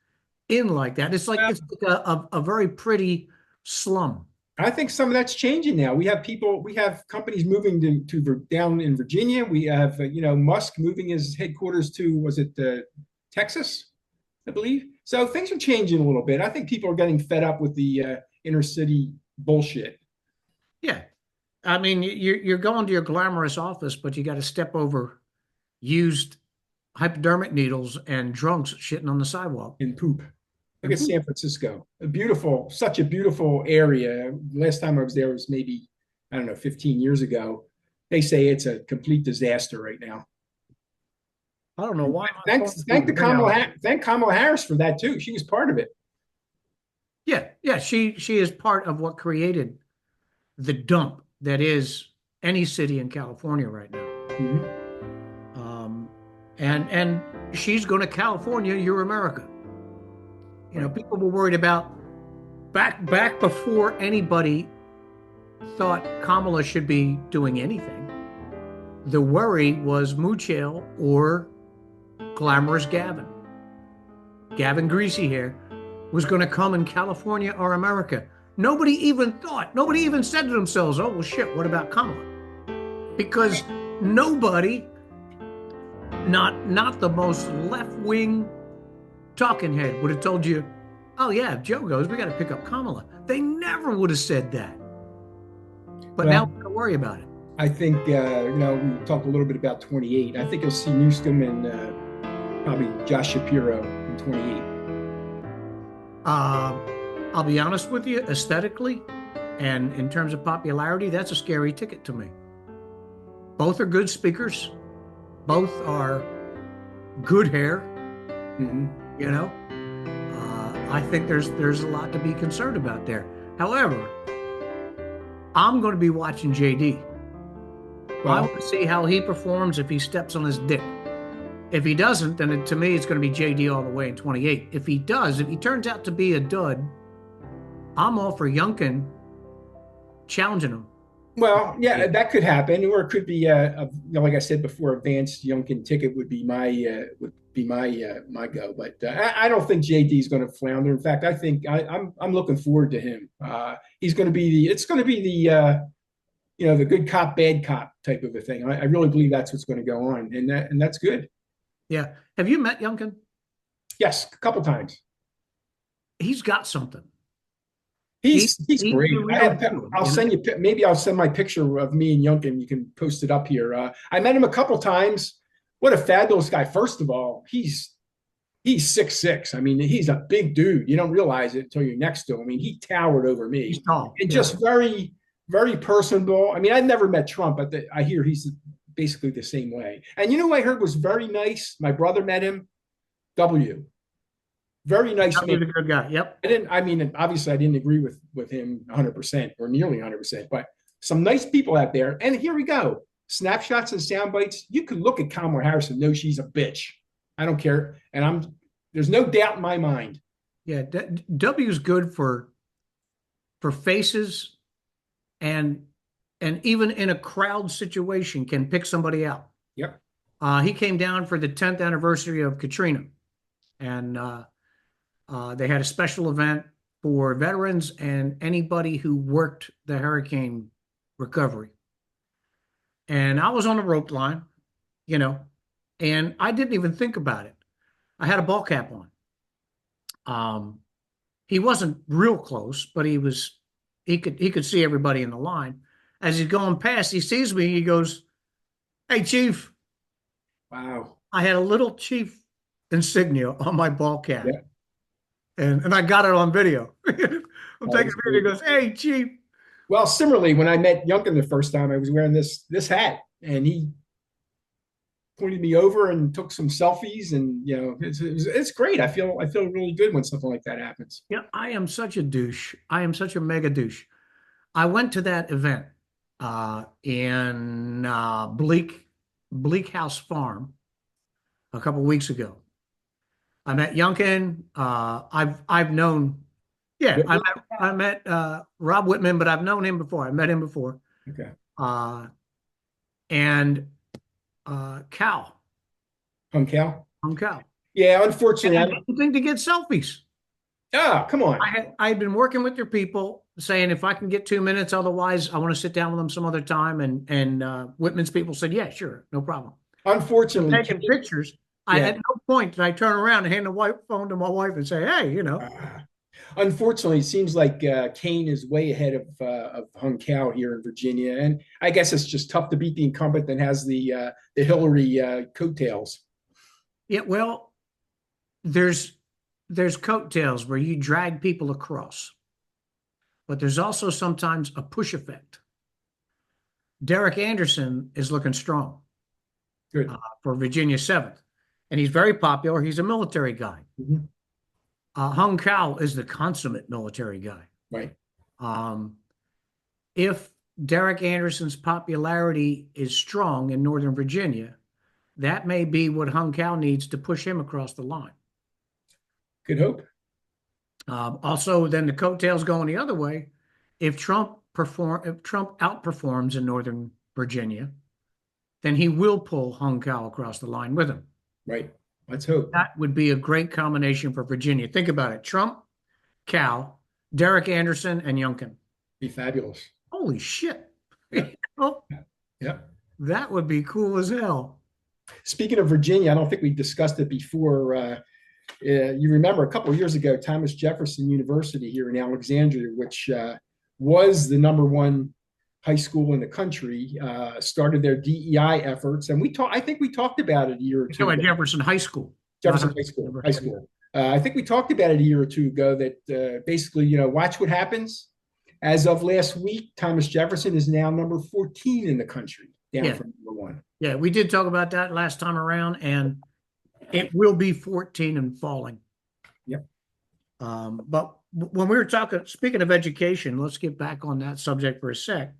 in like that? It's like a very pretty slum. I think some of that's changing now. We have companies moving to down in Virginia. We have, Musk moving his headquarters to, was it Texas, I believe? So things are changing a little bit. I think people are getting fed up with the inner city bullshit. Yeah. I mean, you're going to your glamorous office, but you got to step over used hypodermic needles and drunks shitting on the sidewalk. And poop. Look at San Francisco. Such a beautiful area. Last time I was there was maybe, 15 years ago. They say it's a complete disaster right now. I don't know why. Thank Kamala Harris for that too. She was part of it. Yeah. She is part of what created the dump that is any city in California right now. Mm-hmm. And she's going to California, you're America. People were worried about back before anybody thought Kamala should be doing anything. The worry was Moochale or glamorous Gavin. Gavin Greasy Hair was going to come in California or America. Nobody even said to themselves, oh, well, shit, what about Kamala? Because nobody, not the most left-wing talking head, would have told you, oh, yeah, if Joe goes, we got to pick up Kamala. They never would have said that. But now we're going to worry about it. I think, we talked a little bit about 28. I think you'll see Newsom and probably Josh Shapiro in 28. I'll be honest with you, aesthetically and in terms of popularity, that's a scary ticket to me. Both are good speakers. Both are good hair. Mm-hmm. I think there's a lot to be concerned about there. However, I'm going to be watching JD. I want to see how he performs if he steps on his dick. If he doesn't, then to me, it's going to be JD all the way in 28. If he does, if he turns out to be a dud, I'm all for Youngkin challenging him. Well, yeah, that could happen, or it could be like I said before, advanced Youngkin ticket would be my go. But I don't think JD is going to flounder. In fact, I think I'm looking forward to him. He's going to be it's going to be the good cop, bad cop type of a thing. I really believe that's what's going to go on, and that's good. Yeah. Have you met Youngkin? Yes, a couple times. He's got something. He's great. I'll you send you, maybe I'll send my picture of me and Youngkin. You can post it up here. I met him a couple times. What a fabulous guy. First of all, he's 6'6". I mean, he's a big dude. You don't realize it until you're next to him. I mean, he towered over me. He's tall. And just very, very personable. I mean, I've never met Trump, but I hear he's basically the same way. And you know who I heard was very nice? My brother met him. W. Very nice man. He's a good guy. Yep. Obviously I didn't agree with him 100% or nearly 100%, but some nice people out there. And here we go. Snapshots and sound bites. You can look at Kamala Harris and know she's a bitch. I don't care. And there's no doubt in my mind. Yeah. W's good for faces and even in a crowd situation can pick somebody out. Yep. He came down for the 10th anniversary of Katrina, and they had a special event for veterans and anybody who worked the hurricane recovery. And I was on the rope line, and I didn't even think about it. I had a ball cap on. He wasn't real close, but he could see everybody in the line. As he's going past, he sees me, he goes, "Hey, Chief." Wow. I had a little Chief insignia on my ball cap. Yeah. And I got it on video. I'm taking a video. He goes, "Hey, Chief." Well, similarly, when I met Youngkin the first time, I was wearing this hat, and he pointed me over and took some selfies, and it's great. I feel really good when something like that happens. Yeah, I am such a douche. I am such a mega douche. I went to that event in Bleak House Farm a couple weeks ago. I met Youngkin. I've known, I met Rob Whitman, but I've known him before. I met him before. Okay. And Cal. Hung Cal. Yeah, unfortunately, I didn't think to get selfies. Oh, come on. I'd been working with your people, saying if I can get 2 minutes, otherwise I want to sit down with them some other time. And Whitman's people said, "Yeah, sure, no problem." Unfortunately, taking pictures. Yeah. At no point did I turn around and hand the phone to my wife and say, "Hey, Unfortunately, it seems like Kane is way ahead of Hung Cal here in Virginia, and I guess it's just tough to beat the incumbent that has the Hillary coattails. Yeah, well, there's coattails where you drag people across, but there's also sometimes a push effect. Derek Anderson is looking strong. Good. For Virginia 7th, and he's very popular. He's a military guy. Mm-hmm. Hung Cal is the consummate military guy. Right. If Derek Anderson's popularity is strong in Northern Virginia, that may be what Hung Cal needs to push him across the line. Good hope. Also, then the coattails going the other way. If Trump outperforms in Northern Virginia, then he will pull Hung Cal across the line with him. Right. Let's hope. That would be a great combination for Virginia. Think about it. Trump, Cal, Derek Anderson, and Youngkin. Be fabulous. Holy shit. Yeah. Yeah. That would be cool as hell. Speaking of Virginia, I don't think we discussed it before. You remember a couple of years ago, Thomas Jefferson University here in Alexandria, which was the #1 high school in the country, started their DEI efforts, and I think we talked about it a year or two ago. Jefferson High School. Jefferson High School. I think we talked about it a year or two ago that basically, watch what happens. As of last week, Thomas Jefferson is now number 14 in the country, down from #1. Yeah, we did talk about that last time around, and it will be 14 and falling. Yep. But when we were speaking of education, let's get back on that subject for a sec.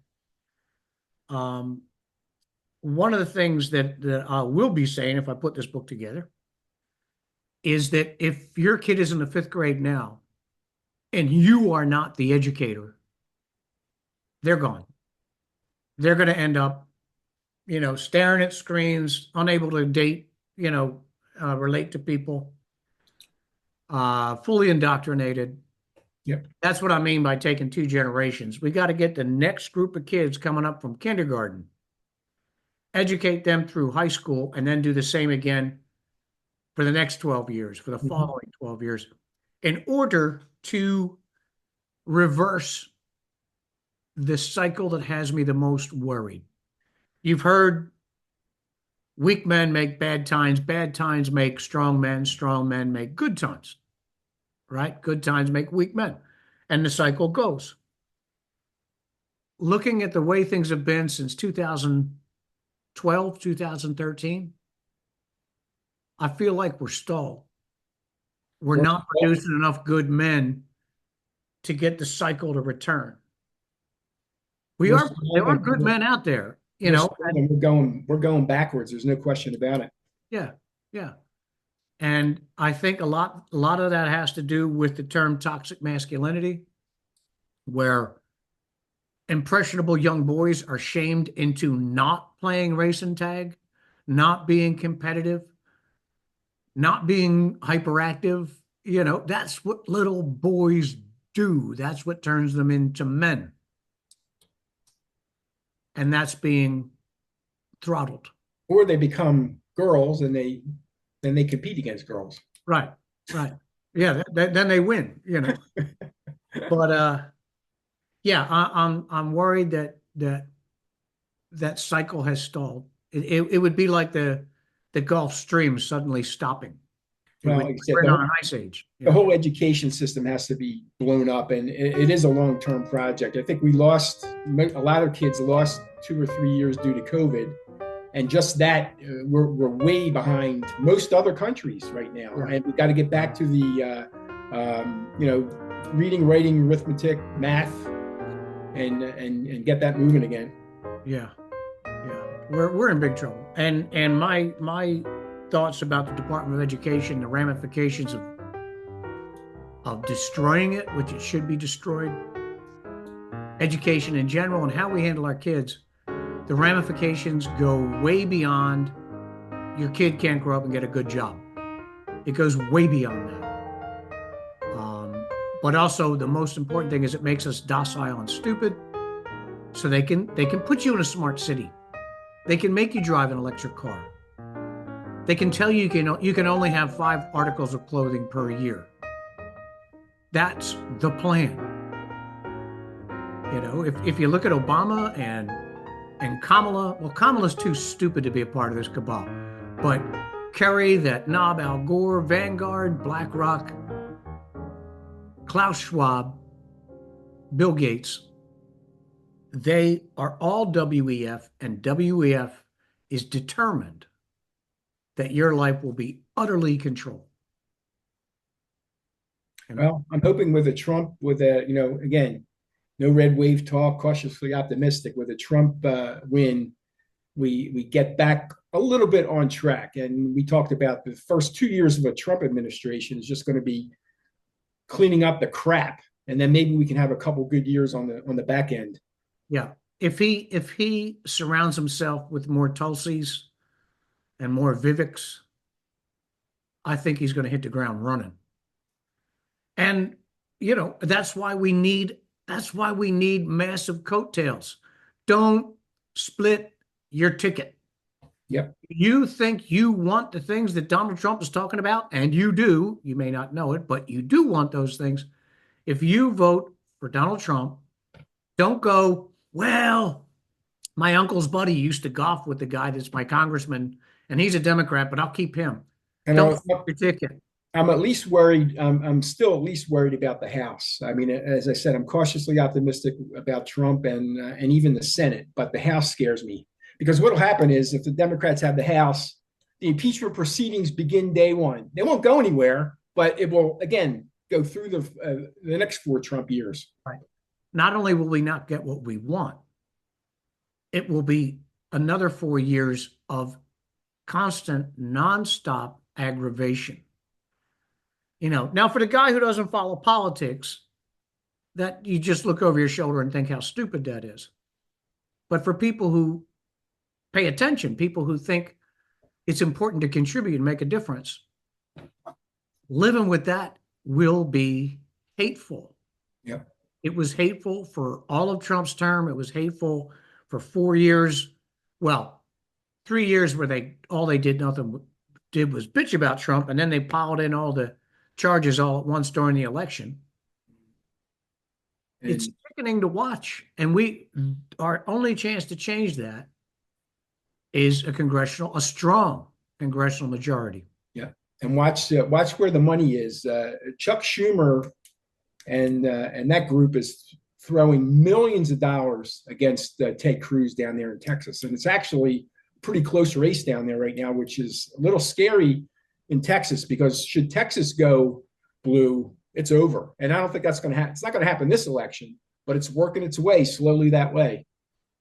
one of the things that I will be saying if I put this book together is that if your kid is in the fifth grade now and you are not the educator, they're gone. They're going to end up, staring at screens, unable to date, relate to people, fully indoctrinated. Yep. That's what I mean by taking two generations. We got to get the next group of kids coming up from kindergarten, educate them through high school, and then do the same again for the next 12 years, for the following 12 years, in order to reverse the cycle that has me the most worried. You've heard weak men make bad times make strong men make good times, right? Good times make weak men. And the cycle goes. Looking at the way things have been since 2012, 2013, I feel like we're stalled. We're not producing enough good men to get the cycle to return. There are good men out there, We're going backwards. There's no question about it. Yeah, yeah. And I think a lot of that has to do with the term toxic masculinity, where impressionable young boys are shamed into not playing racing tag, not being competitive, not being hyperactive. That's what little boys do. That's what turns them into men. And that's being throttled. Or they become girls and then they compete against girls. Right. Yeah, then they win, But yeah, I'm worried that cycle has stalled. It would be like the Gulf Stream suddenly stopping. Well, like I said, we're on an ice age. The whole education system has to be blown up, and it is a long-term project. I think a lot of kids lost 2 or 3 years due to COVID, and just that we're way behind most other countries right now. Right. And we got to get back to the reading, writing, arithmetic, math, and get that moving again. Yeah. We're in big trouble. And my thoughts about the Department of Education, the ramifications of destroying it, which it should be destroyed, education in general, and how we handle our kids, the ramifications go way beyond your kid can't grow up and get a good job. It goes way beyond that. But also the most important thing is it makes us docile and stupid, so they can put you in a smart city. They can make you drive an electric car. They can tell you you can only have 5 articles of clothing per year. That's the plan. If you look at Obama and Kamala, well, Kamala's too stupid to be a part of this cabal. But Kerry, that knob, Al Gore, Vanguard, BlackRock, Klaus Schwab, Bill Gates, they are all WEF, and WEF is determined that your life will be utterly controlled. Well, I'm hoping with a Trump, again, no red wave talk, cautiously optimistic. With a Trump win, we get back a little bit on track. And we talked about the first 2 years of a Trump administration is just going to be cleaning up the crap, and then maybe we can have a couple good years on the back end. Yeah, if he surrounds himself with more Tulsis and more Viviks, I think he's going to hit the ground running. And that's why we need massive coattails. Don't split your ticket. Yep. You think you want the things that Donald Trump is talking about, and you do. You may not know it, but you do want those things. If you vote for Donald Trump, don't go, well, my uncle's buddy used to golf with the guy that's my congressman, and he's a Democrat, but I'll keep him. And Don't split your ticket. I'm at least worried. I'm still at least worried about the House. I mean, as I said, I'm cautiously optimistic about Trump and even the Senate, but the House scares me. Because what will happen is if the Democrats have the House, the impeachment proceedings begin day one. They won't go anywhere, but it will, again, go through the next 4 Trump years. Right. Not only will we not get what we want, it will be another 4 years of constant, nonstop aggravation. Now for the guy who doesn't follow politics, that you just look over your shoulder and think how stupid that is. But for people who pay attention, people who think it's important to contribute and make a difference, living with that will be hateful. Yep. It was hateful for all of Trump's term. It was hateful for 4 years. Well, 3 years where all they did was bitch about Trump, and then they piled in all the charges all at once during the election. It's sickening to watch, and our only chance to change that is a strong congressional majority. Yeah, and watch where the money is. Chuck Schumer and that group is throwing millions of dollars against Ted Cruz down there in Texas, and it's actually a pretty close race down there right now, which is a little scary in Texas, because should Texas go blue, it's over. And I don't think that's going to happen. It's not going to happen this election, but it's working its way slowly that way.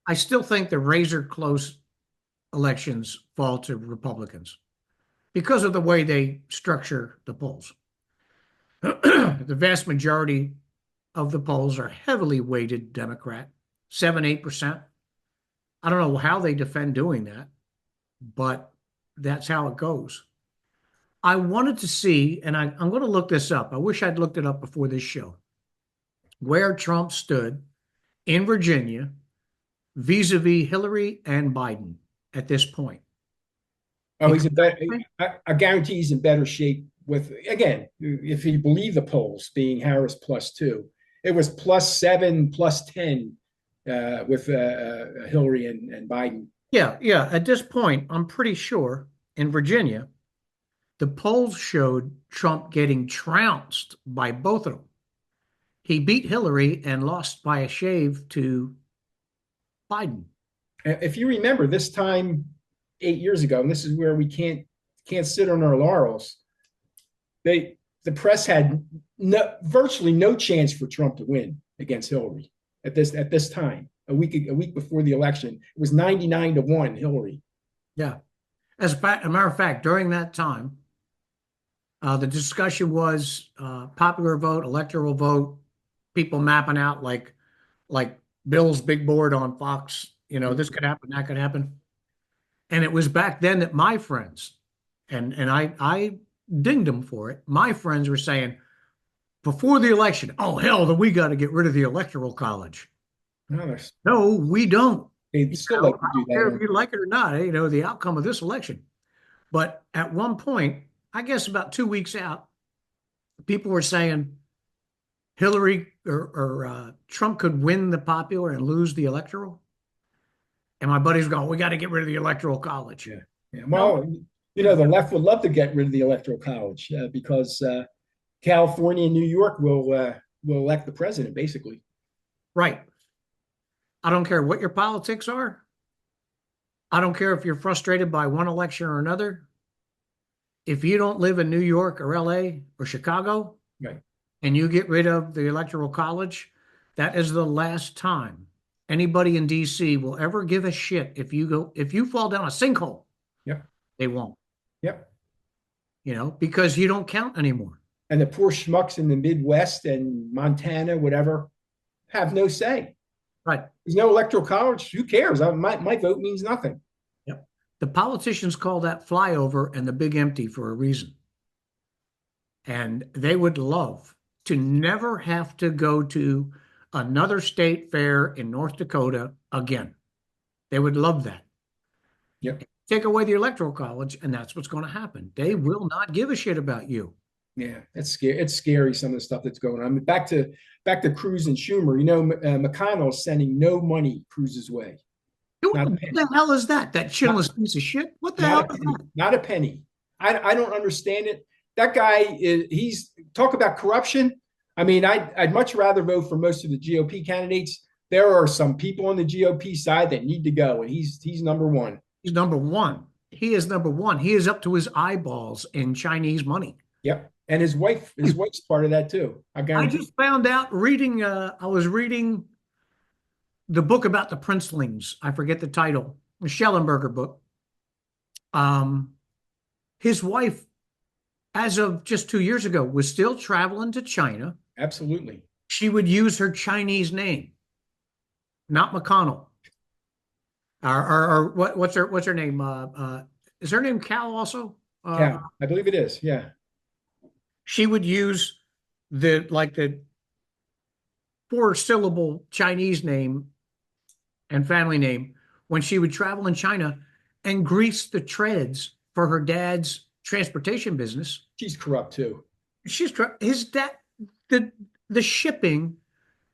I still think the razor close elections fall to Republicans because of the way they structure the polls. The vast majority of the polls are heavily weighted Democrat, 7-8%. I don't know how they defend doing that, but that's how it goes. I wanted to see, and I'm going to look this up. I wish I'd looked it up before this show, where Trump stood in Virginia vis-a-vis Hillary and Biden at this point. Oh, I guarantee he's in better shape with, again, if you believe the polls being Harris +2, it was +7, +10 with Hillary and Biden. Yeah. At this point, I'm pretty sure in Virginia, the polls showed Trump getting trounced by both of them. He beat Hillary and lost by a shave to Biden. If you remember this time 8 years ago, and this is where we can't sit on our laurels, the press had virtually no chance for Trump to win against Hillary at this time. A week before the election, it was 99-1 Hillary. Yeah. As a matter of fact, during that time, the discussion was popular vote, electoral vote, people mapping out like Bill's big board on Fox. This could happen, that could happen. And it was back then that my friends, and I dinged them for it, my friends were saying, before the election, oh, hell, then we got to get rid of the Electoral College. No, we don't. They still like to do that. I don't care if you like it or not, the outcome of this election. But at one point, I guess about 2 weeks out, people were saying Hillary or Trump could win the popular and lose the electoral. And my buddies go, we got to get rid of the Electoral College. Yeah. Well, the left would love to get rid of the Electoral College because California and New York will elect the president, basically. Right. I don't care what your politics are. I don't care if you're frustrated by one election or another. If you don't live in New York or LA or Chicago, right, and you get rid of the Electoral College, that is the last time anybody in DC will ever give a shit if you fall down a sinkhole. Yep. They won't. Yep. Because you don't count anymore. And the poor schmucks in the Midwest and Montana, whatever, have no say. Right. There's no Electoral College. Who cares? My vote means nothing. Yep. The politicians call that flyover and the big empty for a reason. And they would love to never have to go to another state fair in North Dakota again. They would love that. Yep. Take away the Electoral College, and that's what's going to happen. They will not give a shit about you. Yeah, it's scary. It's scary, some of the stuff that's going on. Back to Cruz and Schumer. McConnell's sending no money Cruz's way. What the hell is that? That chinless piece of shit? What the hell is that? Not a penny. I don't understand it. That guy he's talk about corruption. I mean, I'd much rather vote for most of the GOP candidates. There are some people on the GOP side that need to go, and he's number one. He's number one. He is number one. He is up to his eyeballs in Chinese money. Yep. And his wife's part of that too. I just found out I was reading the book about the princelings. I forget the title. the Schellenberger book. His wife, as of just 2 years ago, was still traveling to China. Absolutely. She would use her Chinese name, not McConnell. Or what's her name? Is her name Cal also? Yeah, I believe it is. Yeah. She would use the 4-syllable Chinese name and family name when she would travel in China and grease the treads for her dad's transportation business. She's corrupt too. His dad, the shipping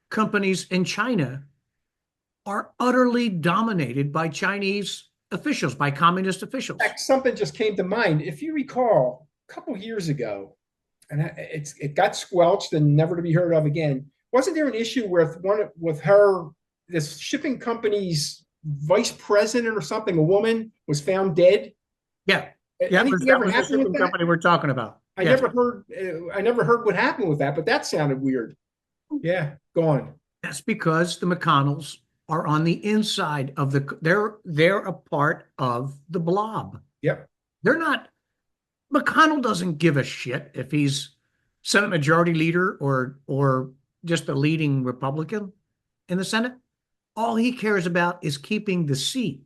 companies in China are utterly dominated by Chinese officials, by communist officials. In fact, something just came to mind. If you recall, a couple of years ago, and it got squelched and never to be heard of again. Wasn't there an issue with her, this shipping company's vice president or something, a woman was found dead? Yeah. Anything that ever was the happened with shipping that? company we're talking about. I Yes. never heard what happened with that, but that sounded weird. Yeah, go on. That's because the McConnells are on the inside of they're a part of the blob. Yep. They're not. McConnell doesn't give a shit if he's Senate Majority Leader or just a leading Republican in the Senate. All he cares about is keeping the seat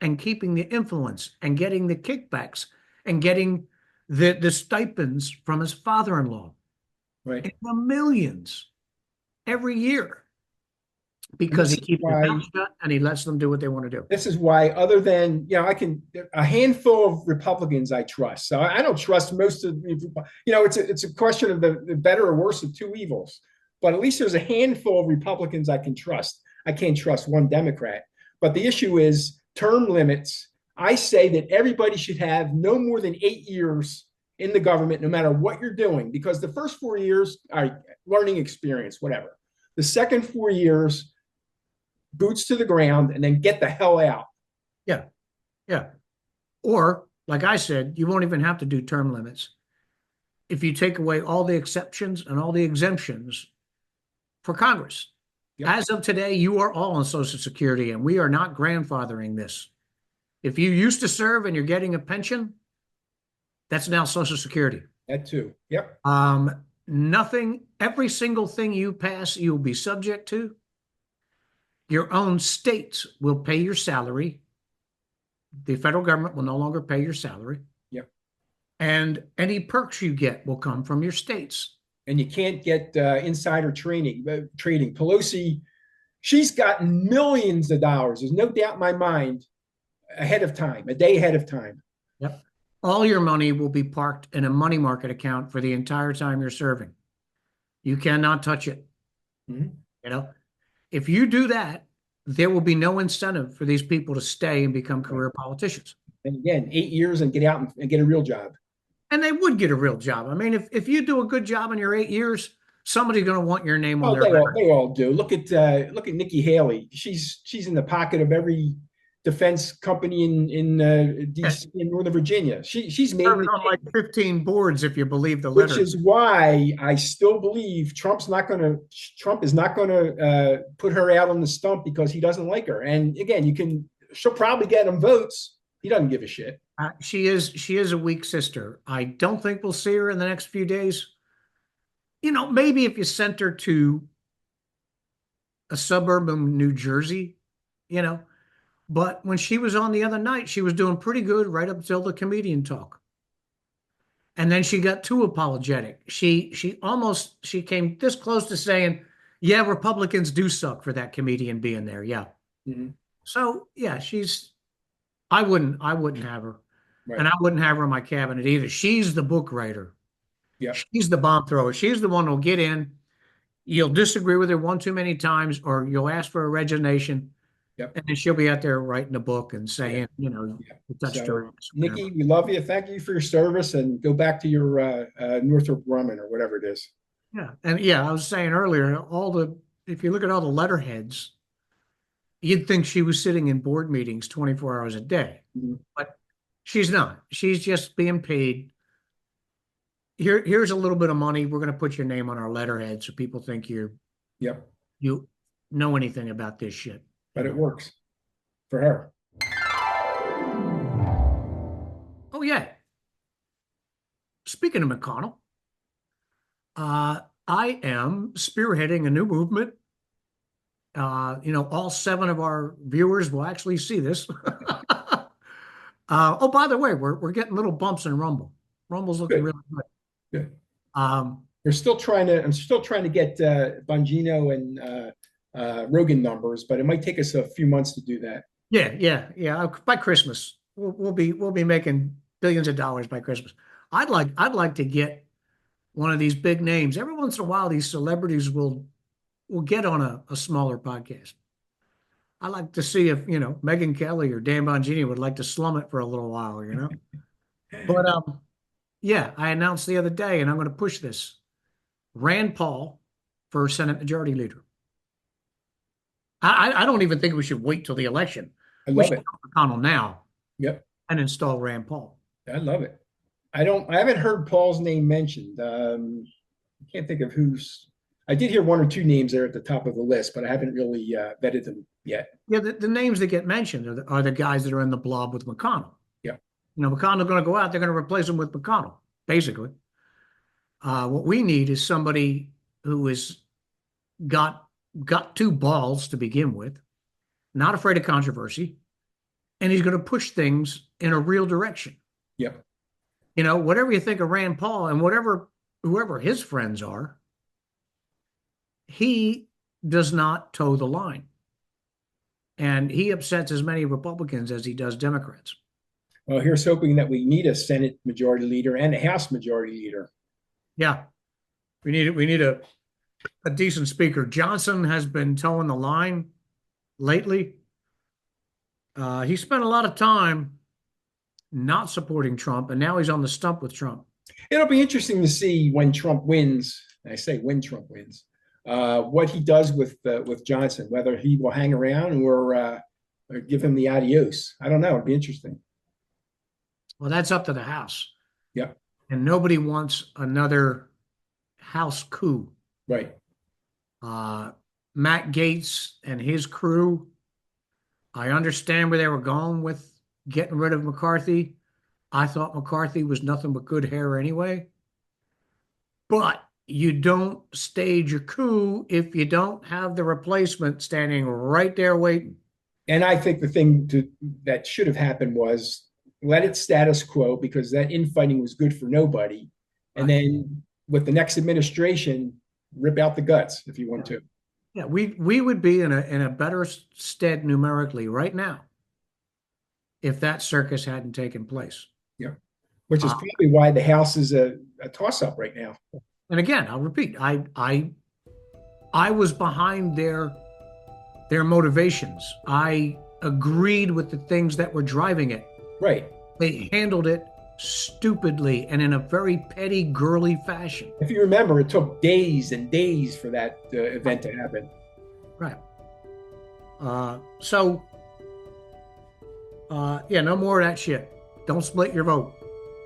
and keeping the influence and getting the kickbacks and getting the stipends from his father-in-law. Right. In the millions every year. Because he keeps his mouth shut and he lets them do what they want to do. This is why, other than, a handful of Republicans I trust. So I don't trust most of, it's a question of the better or worse of two evils. But at least there's a handful of Republicans I can trust. I can't trust one Democrat. But the issue is term limits. I say that everybody should have no more than 8 years in the government, no matter what you're doing, because the first 4 years are learning experience, whatever. The second 4 years, boots to the ground, and then get the hell out. Yeah. Yeah. Or, like I said, you won't even have to do term limits if you take away all the exceptions and all the exemptions for Congress. Yep. As of today, you are all on Social Security, and we are not grandfathering this. If you used to serve and you're getting a pension, that's now Social Security. That too. Yep. Nothing, every single thing you pass, you'll be subject to. Your own states will pay your salary. The federal government will no longer pay your salary. Yep. And any perks you get will come from your states. And you can't get insider trading. Pelosi, she's gotten millions of dollars. There's no doubt in my mind, ahead of time, a day ahead of time. Yep. All your money will be parked in a money market account for the entire time you're serving. You cannot touch it. Mm-hmm. If you do that, there will be no incentive for these people to stay and become career politicians. And again, 8 years and get out and get a real job. And they would get a real job. I mean, if you do a good job in your 8 years, somebody's going to want your name on their record. They all do. Look at Nikki Haley. She's in the pocket of every defense company in DC in Northern Virginia. She's made on like 15 boards, if you believe the letter. Which is why I still believe Trump is not going to put her out on the stump because he doesn't like her. And again, she'll probably get him votes. He doesn't give a shit. She is a weak sister. I don't think we'll see her in the next few days. Maybe if you sent her to a suburb of New Jersey, But when she was on the other night, she was doing pretty good right up until the comedian talk. And then she got too apologetic. She came this close to saying, yeah, Republicans do suck for that comedian being there. Yeah. Mm-hmm. So yeah, I wouldn't have her. Right. And I wouldn't have her in my cabinet either. She's the book writer. Yeah. She's the bomb thrower. She's the one who'll get in. You'll disagree with her one too many times, or you'll ask for a resignation. Yep. And then she'll be out there writing a book and saying, touched her. Nikki, we love you. Thank you for your service, and go back to your Northrop Grumman or whatever it is. Yeah. And I was saying earlier, if you look at all the letterheads, you'd think she was sitting in board meetings 24 hours a day, but she's not. She's just being paid. Here's a little bit of money. We're going to put your name on our letterhead so people think you know anything about this shit. But it works for her. Oh, yeah. Speaking of McConnell, I am spearheading a new movement. All 7 of our viewers will actually see this. Oh, by the way, we're getting little bumps in Rumble. Rumble's looking Good. really good. Good. Um, I'm still trying to get Bongino and Rogan numbers, but it might take us a few months to do that. yeah. By Christmas, we'll be making billions of dollars by Christmas. I'd like to get one of these big names. Every once in a while, these celebrities will get on a smaller podcast. I like to see if, Megyn Kelly or Dan Bongini would like to slum it for a little while. But yeah, I announced the other day, and I'm going to push this. Rand Paul for Senate Majority Leader. I don't even think we should wait till the election. I We love should it. have McConnell now Yep, and install Rand Paul. I love it. I haven't heard Paul's name mentioned. I can't think of who's. I did hear 1 or 2 names there at the top of the list, but I haven't really vetted them yet. Yeah, the names that get mentioned are the guys that are in the blob with McConnell. Yeah. McConnell's going to go out. They're going to replace him with McConnell, basically. What we need is somebody who is got 2 balls to begin with, not afraid of controversy, and he's going to push things in a real direction. Yep. Whatever you think of Rand Paul and whoever his friends are, he does not toe the line. And he upsets as many Republicans as he does Democrats. Well, here's hoping that we need a Senate Majority Leader and a House Majority Leader. Yeah. We need a decent speaker. Johnson has been towing the line lately. He spent a lot of time not supporting Trump, and now he's on the stump with Trump. It'll be interesting to see when Trump wins. And I say when Trump wins, what he does with Johnson, whether he will hang around or give him the adios. I don't know. It'd be interesting. Well, that's up to the House. Yeah. And nobody wants another House coup. Right. Matt Gaetz and his crew, I understand where they were going with getting rid of McCarthy. I thought McCarthy was nothing but good hair anyway. But you don't stage a coup if you don't have the replacement standing right there waiting. And I think the thing that should have happened was let it status quo, because that infighting was good for nobody. And then with the next administration, rip out the guts if you want to. Yeah, we would be in a better stead numerically right now if that circus hadn't taken place. Yeah, which is probably why the House is a toss-up right now. And again, I'll repeat, I was behind their motivations. I agreed with the things that were driving it. Right. They handled it stupidly and in a very petty, girly fashion. If you remember, it took days and days for that event to happen. Right. Yeah, no more of that shit. Don't split your vote.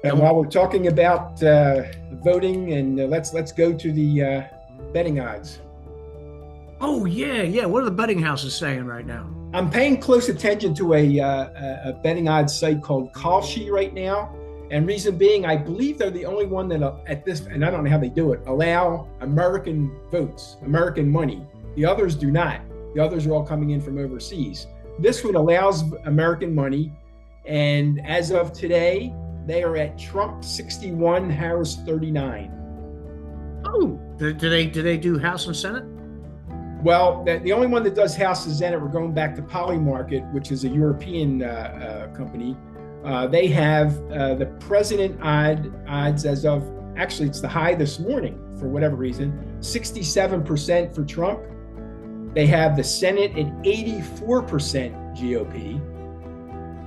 And while we're talking about voting, and let's go to the betting odds. Oh yeah. What are the betting houses saying right now? I'm paying close attention to a betting odds site called Kalshi right now, and reason being, I believe they're the only one that at this, and I don't know how they do it, allow American votes, American money. The others do not. The others are all coming in from overseas. This one allows American money, and as of today, they are at Trump 61, Harris 39. Oh, do they do House and Senate? Well, the only one that does House and Senate, we're going back to Polymarket, which is a European company. They have the president odds as of, actually it's the high this morning for whatever reason, 67% for Trump. They have the Senate at 84% GOP.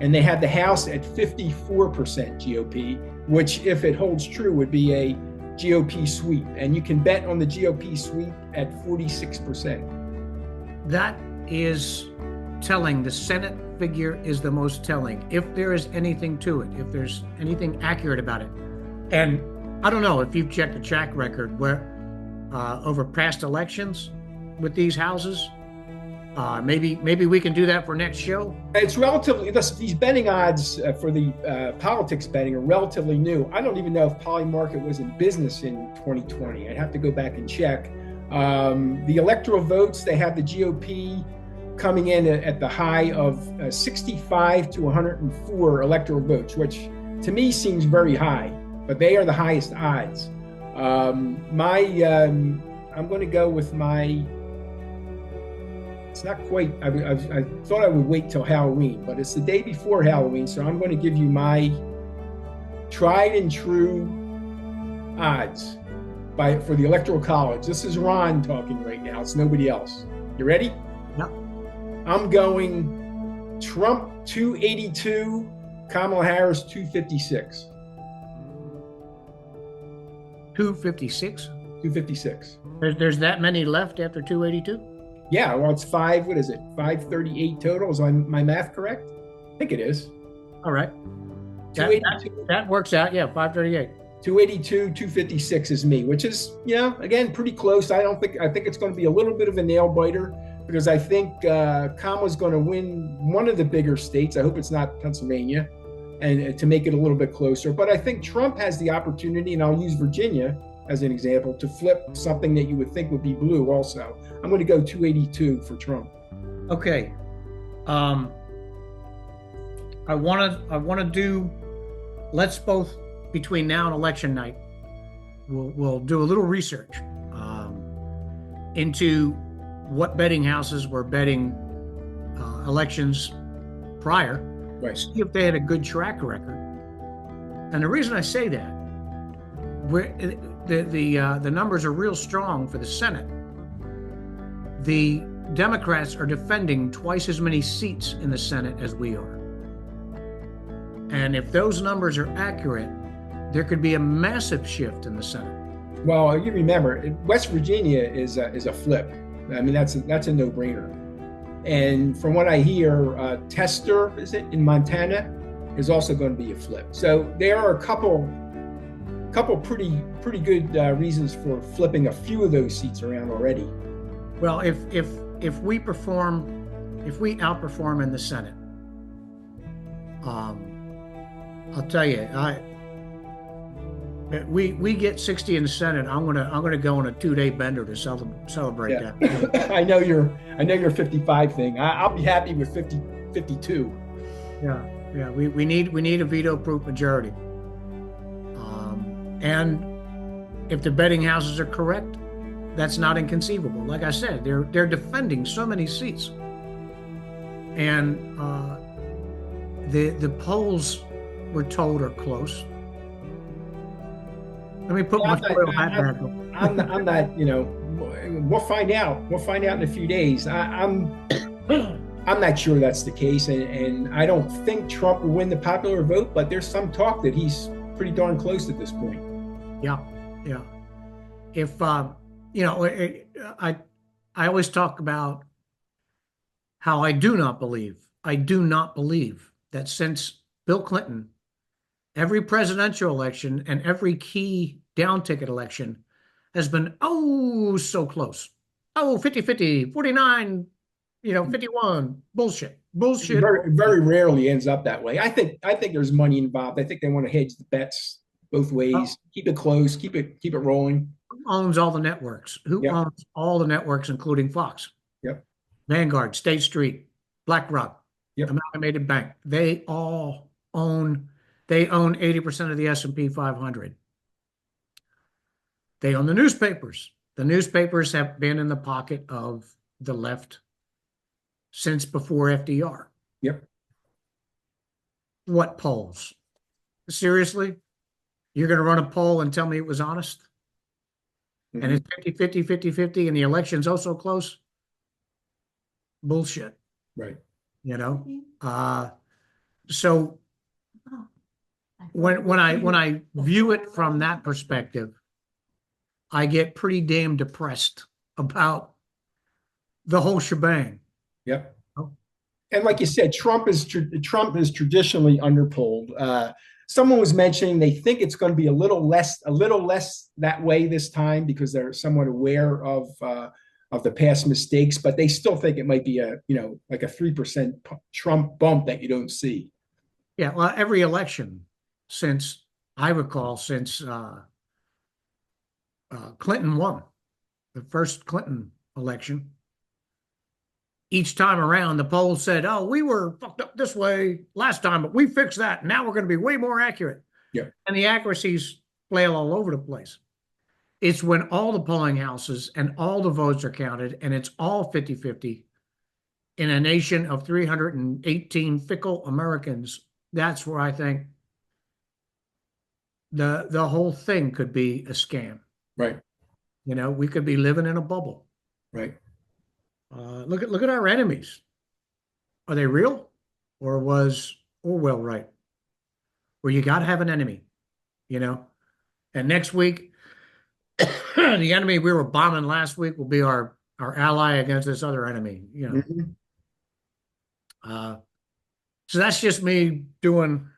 And they have the House at 54% GOP, which, if it holds true, would be a GOP sweep. And you can bet on the GOP sweep at 46%. That is telling. The Senate figure is the most telling, if there is anything to it, if there's anything accurate about it. And I don't know if you've checked the track record where over past elections with these houses, Maybe we can do that for next show. It's relatively, these betting odds for the politics betting are relatively new. I don't even know if Polymarket was in business in 2020. I'd have to go back and check. The electoral votes, they have the GOP coming in at the high of 65 to 104 electoral votes, which to me seems very high, but they are the highest odds. I'm going to go with my, it's not quite, I thought I would wait till Halloween, but it's the day before Halloween, so I'm going to give you my tried and true odds for the Electoral College. This is Ron talking right now. It's nobody else. You ready? Yep. I'm going Trump 282, Kamala Harris 256. 256? 256. There's that many left after 282? Yeah, well, it's 538 total. Is my math correct? I think it is. All right. 282. That works out. Yeah, 538. 282, 256 is me, which is, again, pretty close. I think it's going to be a little bit of a nail biter because I think Kamala's going to win one of the bigger states. I hope it's not Pennsylvania, and to make it a little bit closer. But I think Trump has the opportunity, and I'll use Virginia as an example, to flip something that you would think would be blue also. I'm going to go 282 for Trump. Okay. I want to do, let's both, between now and election night, we'll do a little research into what betting houses were betting elections prior, Right. see if they had a good track record. And the reason I say that, the numbers are real strong for the Senate. The Democrats are defending twice as many seats in the Senate as we are. And if those numbers are accurate, there could be a massive shift in the Senate. Well, you remember, West Virginia is a flip. I mean, that's a no-brainer. And from what I hear, Tester, is it, in Montana, is also going to be a flip. So there are a couple pretty good reasons for flipping a few of those seats around already. Well, if we outperform in the Senate, I'll tell you, we get 60 in the Senate. I'm gonna go on a 2-day bender to celebrate that. I know your 55 thing. I'll be happy with 52. Yeah. We need a veto-proof majority. And if the betting houses are correct, that's not inconceivable. Like I said, they're defending so many seats, and the polls we're told are close. Let me put my foil hat back on. I'm not. We'll find out. We'll find out in a few days. I'm not sure that's the case, and I don't think Trump will win the popular vote. But there's some talk that he's pretty darn close at this point. Yeah. If I always talk about how I do not believe that since Bill Clinton, every presidential election and every key down ticket election has been so close. 50-50, 49, 51. Bullshit. Very, very rarely ends up that way. I think there's money involved. I think they want to hedge the bets both ways. Keep it close. Keep it rolling. Who owns all the networks? Who owns all the networks, including Fox? Yep. Vanguard, State Street, BlackRock, Amalgamated Bank. They all own 80% of the S&P 500. They own the newspapers. The newspapers have been in the pocket of the left since before FDR. Yep. What polls? Seriously? You're going to run a poll and tell me it was honest? Mm-hmm. And it's 50-50, 50-50, and the election's so close? Bullshit. Right. So when I view it from that perspective, I get pretty damn depressed about the whole shebang. Yep. And like you said, Trump is traditionally underpolled. Someone was mentioning they think it's going to be a little less that way this time because they're somewhat aware of of the past mistakes, but they still think it might be like a 3% Trump bump that you don't see. Yeah, well, every election since I recall, since Clinton won the first Clinton election, each time around the polls said, "Oh, we were fucked up this way last time, but we fixed that. Now we're going to be way more accurate." Yeah. And the accuracies flail all over the place. It's when all the polling houses and all the votes are counted and it's all 50-50 in a nation of 318 fickle Americans. That's where I think the whole thing could be a scam. Right. We could be living in a bubble. Right. Look at our enemies. Are they real, or was Orwell right? Where you got to have an enemy, And next week, the enemy we were bombing last week will be our ally against this other enemy. Mm-hmm. So that's just me doing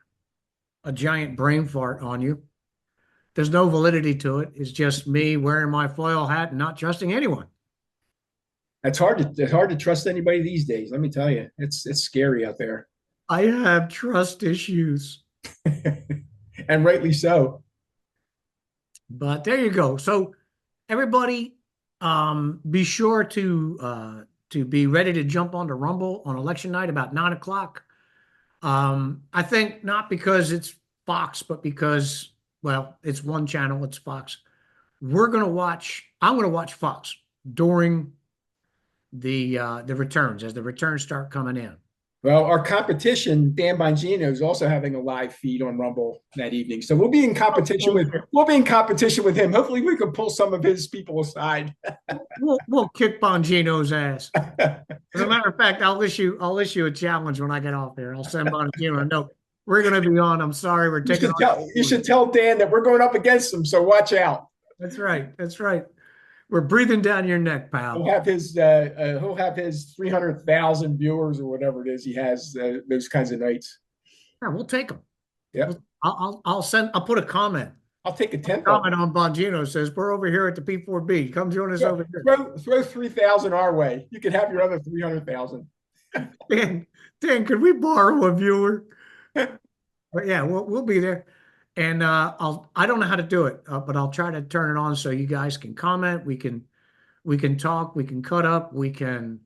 a giant brain fart on you. There's no validity to it. It's just me wearing my foil hat and not trusting anyone. It's hard to trust anybody these days. Let me tell you, it's scary out there. I have trust issues. And rightly so. But there you go. So everybody, be sure to be ready to jump onto Rumble on election night about 9:00. I think not because it's Fox, but because, well, it's one channel, it's Fox. I'm going to watch Fox during the returns, as the returns start coming in. Well, our competition, Dan Bongino, is also having a live feed on Rumble that evening. So we'll be in competition with him. Hopefully we can pull some of his people aside. We'll kick Bongino's ass. As a matter of fact, I'll issue a challenge when I get off here. I'll send Bongino a note. We're going to be on. I'm sorry, we're taking. You should tell Dan that we're going up against him. So watch out. That's right. We're breathing down your neck, pal. He'll have his 300,000 viewers or whatever it is he has those kinds of nights. Yeah, we'll take them. Yeah. I'll put a comment. I'll take a 10th. Comment on Bongino says we're over here at the P4B. Come join us over here. Throw 3,000 our way. You can have your other 300,000. Dan, could we borrow a viewer? But yeah, we'll be there. And I don't know how to do it, but I'll try to turn it on so you guys can comment. We can talk. We can cut up. We can.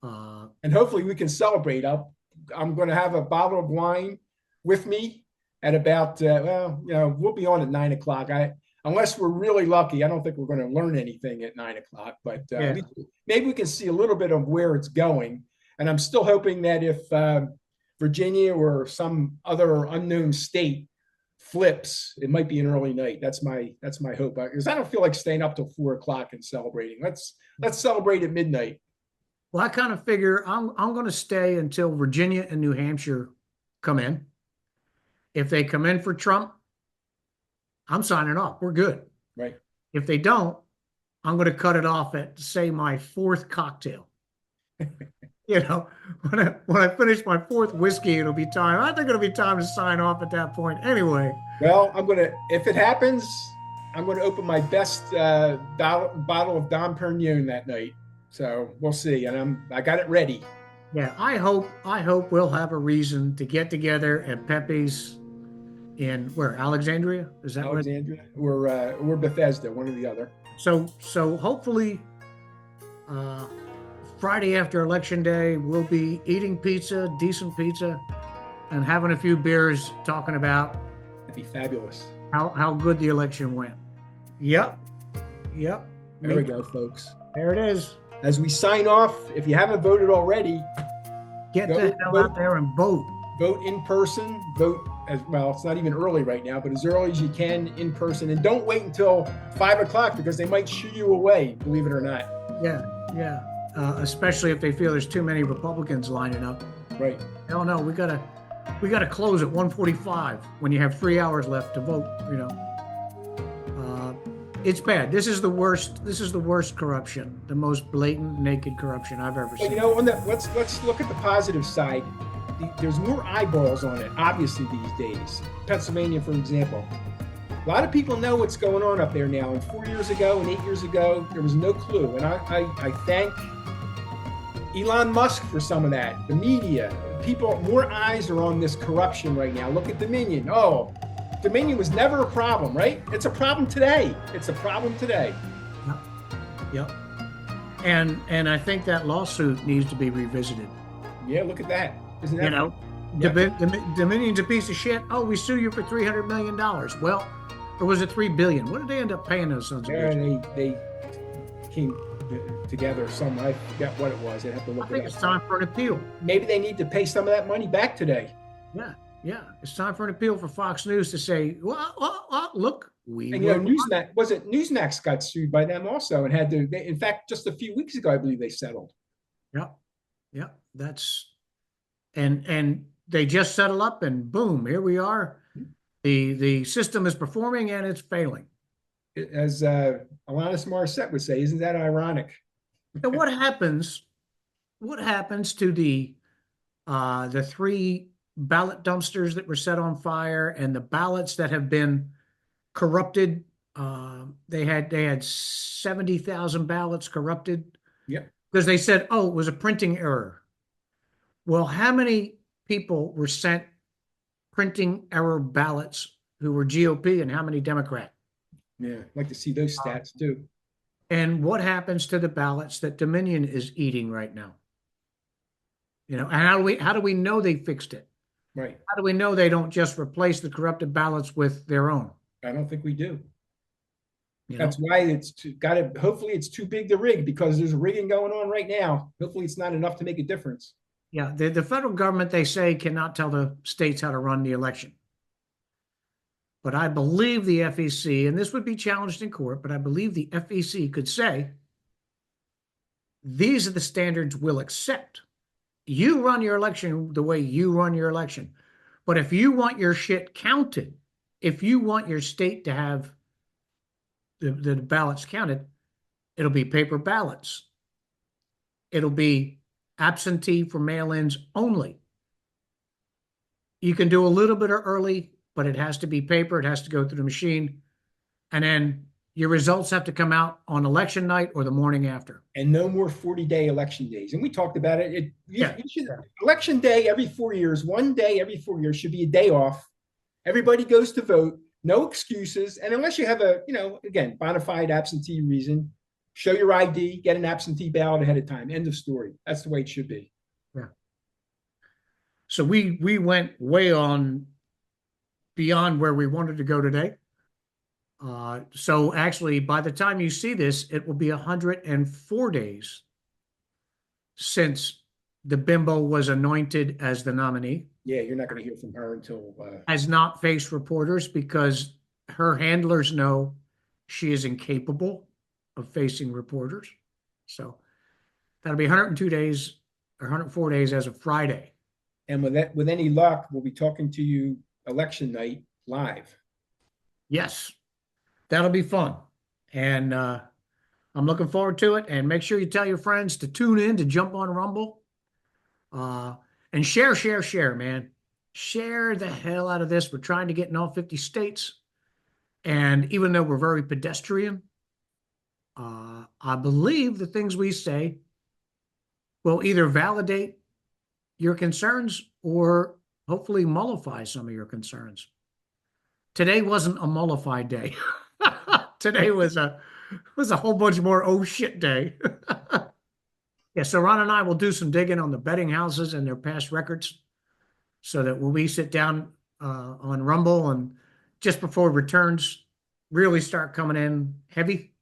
And hopefully we can celebrate. I'm going to have a bottle of wine with me at about. We'll be on at 9:00. Unless we're really lucky, I don't think we're going to learn anything at 9:00. But maybe we can see a little bit of where it's going. And I'm still hoping that if Virginia or some other unknown state flips, it might be an early night. That's my hope, because I don't feel like staying up till 4:00 and celebrating. Let's celebrate at midnight. Well, I kind of figure I'm going to stay until Virginia and New Hampshire come in. If they come in for Trump, I'm signing off. We're good. Right. If they don't, I'm going to cut it off at, say, my fourth cocktail. When I finish my fourth whiskey, it'll be time. I think it'll be time to sign off at that point. Anyway. Well, if it happens, I'm going to open my best bottle of Dom Perignon that night. So we'll see. And I got it ready. Yeah, I hope we'll have a reason to get together at Pepe's in where, Alexandria? Is that Alexandria? Or Bethesda, one or the other. So hopefully Friday after Election Day, we'll be eating pizza, decent pizza, and having a few beers, talking about That'd be fabulous. How good the election went. Yep. There we go, folks. There it is. As we sign off, if you haven't voted already, get the hell out there and vote. Vote in person. Vote as well. It's not even early right now, but as early as you can in person. And don't wait until 5:00 because they might shoo you away, believe it or not. Yeah. Especially if they feel there's too many Republicans lining up. Right. Hell no, we gotta close at 1:45 when you have 3 hours left to vote. It's bad. This is the worst corruption, the most blatant, naked corruption I've ever seen. Let's look at the positive side. There's more eyeballs on it, obviously, these days. Pennsylvania, for example. A lot of people know what's going on up there now. And 4 years ago and 8 years ago, there was no clue. And I thank Elon Musk for some of that. The media, people, more eyes are on this corruption right now. Look at Dominion. Oh, Dominion was never a problem, right? It's a problem today. It's a problem today. Yep. And I think that lawsuit needs to be revisited. Yeah, look at that. Isn't that? You know, Yep. Dominion's a piece of shit. Oh, we sue you for $300 million. Well, or was it $3 billion? What did they end up paying those sons of Yeah, bitches? they came together some. I forgot what it was. I'd have to I look think it it's up. time for an appeal. Maybe they need to pay some of that money back today. Yeah. It's time for an appeal for Fox News to say, well look, we And Newsmax got sued by them also and had to. In fact, just a few weeks ago, I believe they settled. Yeah. That's and they just settle up and boom, here we are. The system is performing and it's failing. As Alanis Morissette would say, isn't that ironic? And what happens to the 3 ballot dumpsters that were set on fire and the ballots that have been corrupted? They had 70,000 ballots corrupted. Yep. Because they said, oh, it was a printing error. Well, how many people were sent printing error ballots who were GOP and how many Democrat? Yeah, I'd like to see those stats too. And what happens to the ballots that Dominion is eating right now? You know, and how do we know they fixed it? Right. How do we know they don't just replace the corrupted ballots with their own? I don't think we do. You know? That's why it's got to. Hopefully, it's too big to rig because there's rigging going on right now. Hopefully, it's not enough to make a difference. Yeah, the federal government, they say, cannot tell the states how to run the election. But I believe the FEC, and this would be challenged in court, but I believe the FEC could say, these are the standards we'll accept. You run your election the way you run your election. But if you want your shit counted, if you want your state to have the ballots counted, it'll be paper ballots. It'll be absentee for mail-ins only. You can do a little bit of early, but it has to be paper. It has to go through the machine. And then your results have to come out on election night or the morning after. And no more 40-day election days. And we talked about it. Election day every 4 years, one day every 4 years should be a day off. Everybody goes to vote, no excuses. And unless you have a, again, bona fide absentee reason, show your ID, get an absentee ballot ahead of time. End of story. That's the way it should be. Yeah. So we went way on beyond where we wanted to go today. So actually, by the time you see this, it will be 104 days since the bimbo was anointed as the nominee. Yeah, you're not going to hear from her until... Has not faced reporters because her handlers know she is incapable of facing reporters. So that'll be 102 days or 104 days as of Friday. And with any luck, we'll be talking to you election night live. Yes, that'll be fun. And I'm looking forward to it. And make sure you tell your friends to tune in, to jump on Rumble. And share, man. Share the hell out of this. We're trying to get in all 50 states. And even though we're very pedestrian, I believe the things we say will either validate your concerns or hopefully mollify some of your concerns. Today wasn't a mollified day. Today was a whole bunch more oh shit day. Yeah, so Ron and I will do some digging on the betting houses and their past records so that when we sit down on Rumble and just before returns really start coming in heavy,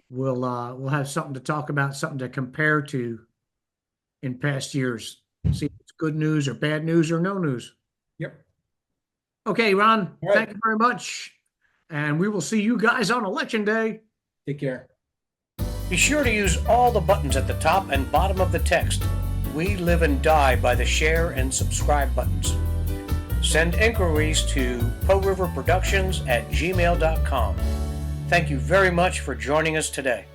we'll have something to talk about, something to compare to in past years. See if it's good news or bad news or no news. Yep. Okay, Ron, All right. Thank you very much. And we will see you guys on Election Day. Take care. Be sure to use all the buttons at the top and bottom of the text. We live and die by the share and subscribe buttons. Send inquiries to PoRiverProductions@gmail.com. Thank you very much for joining us today.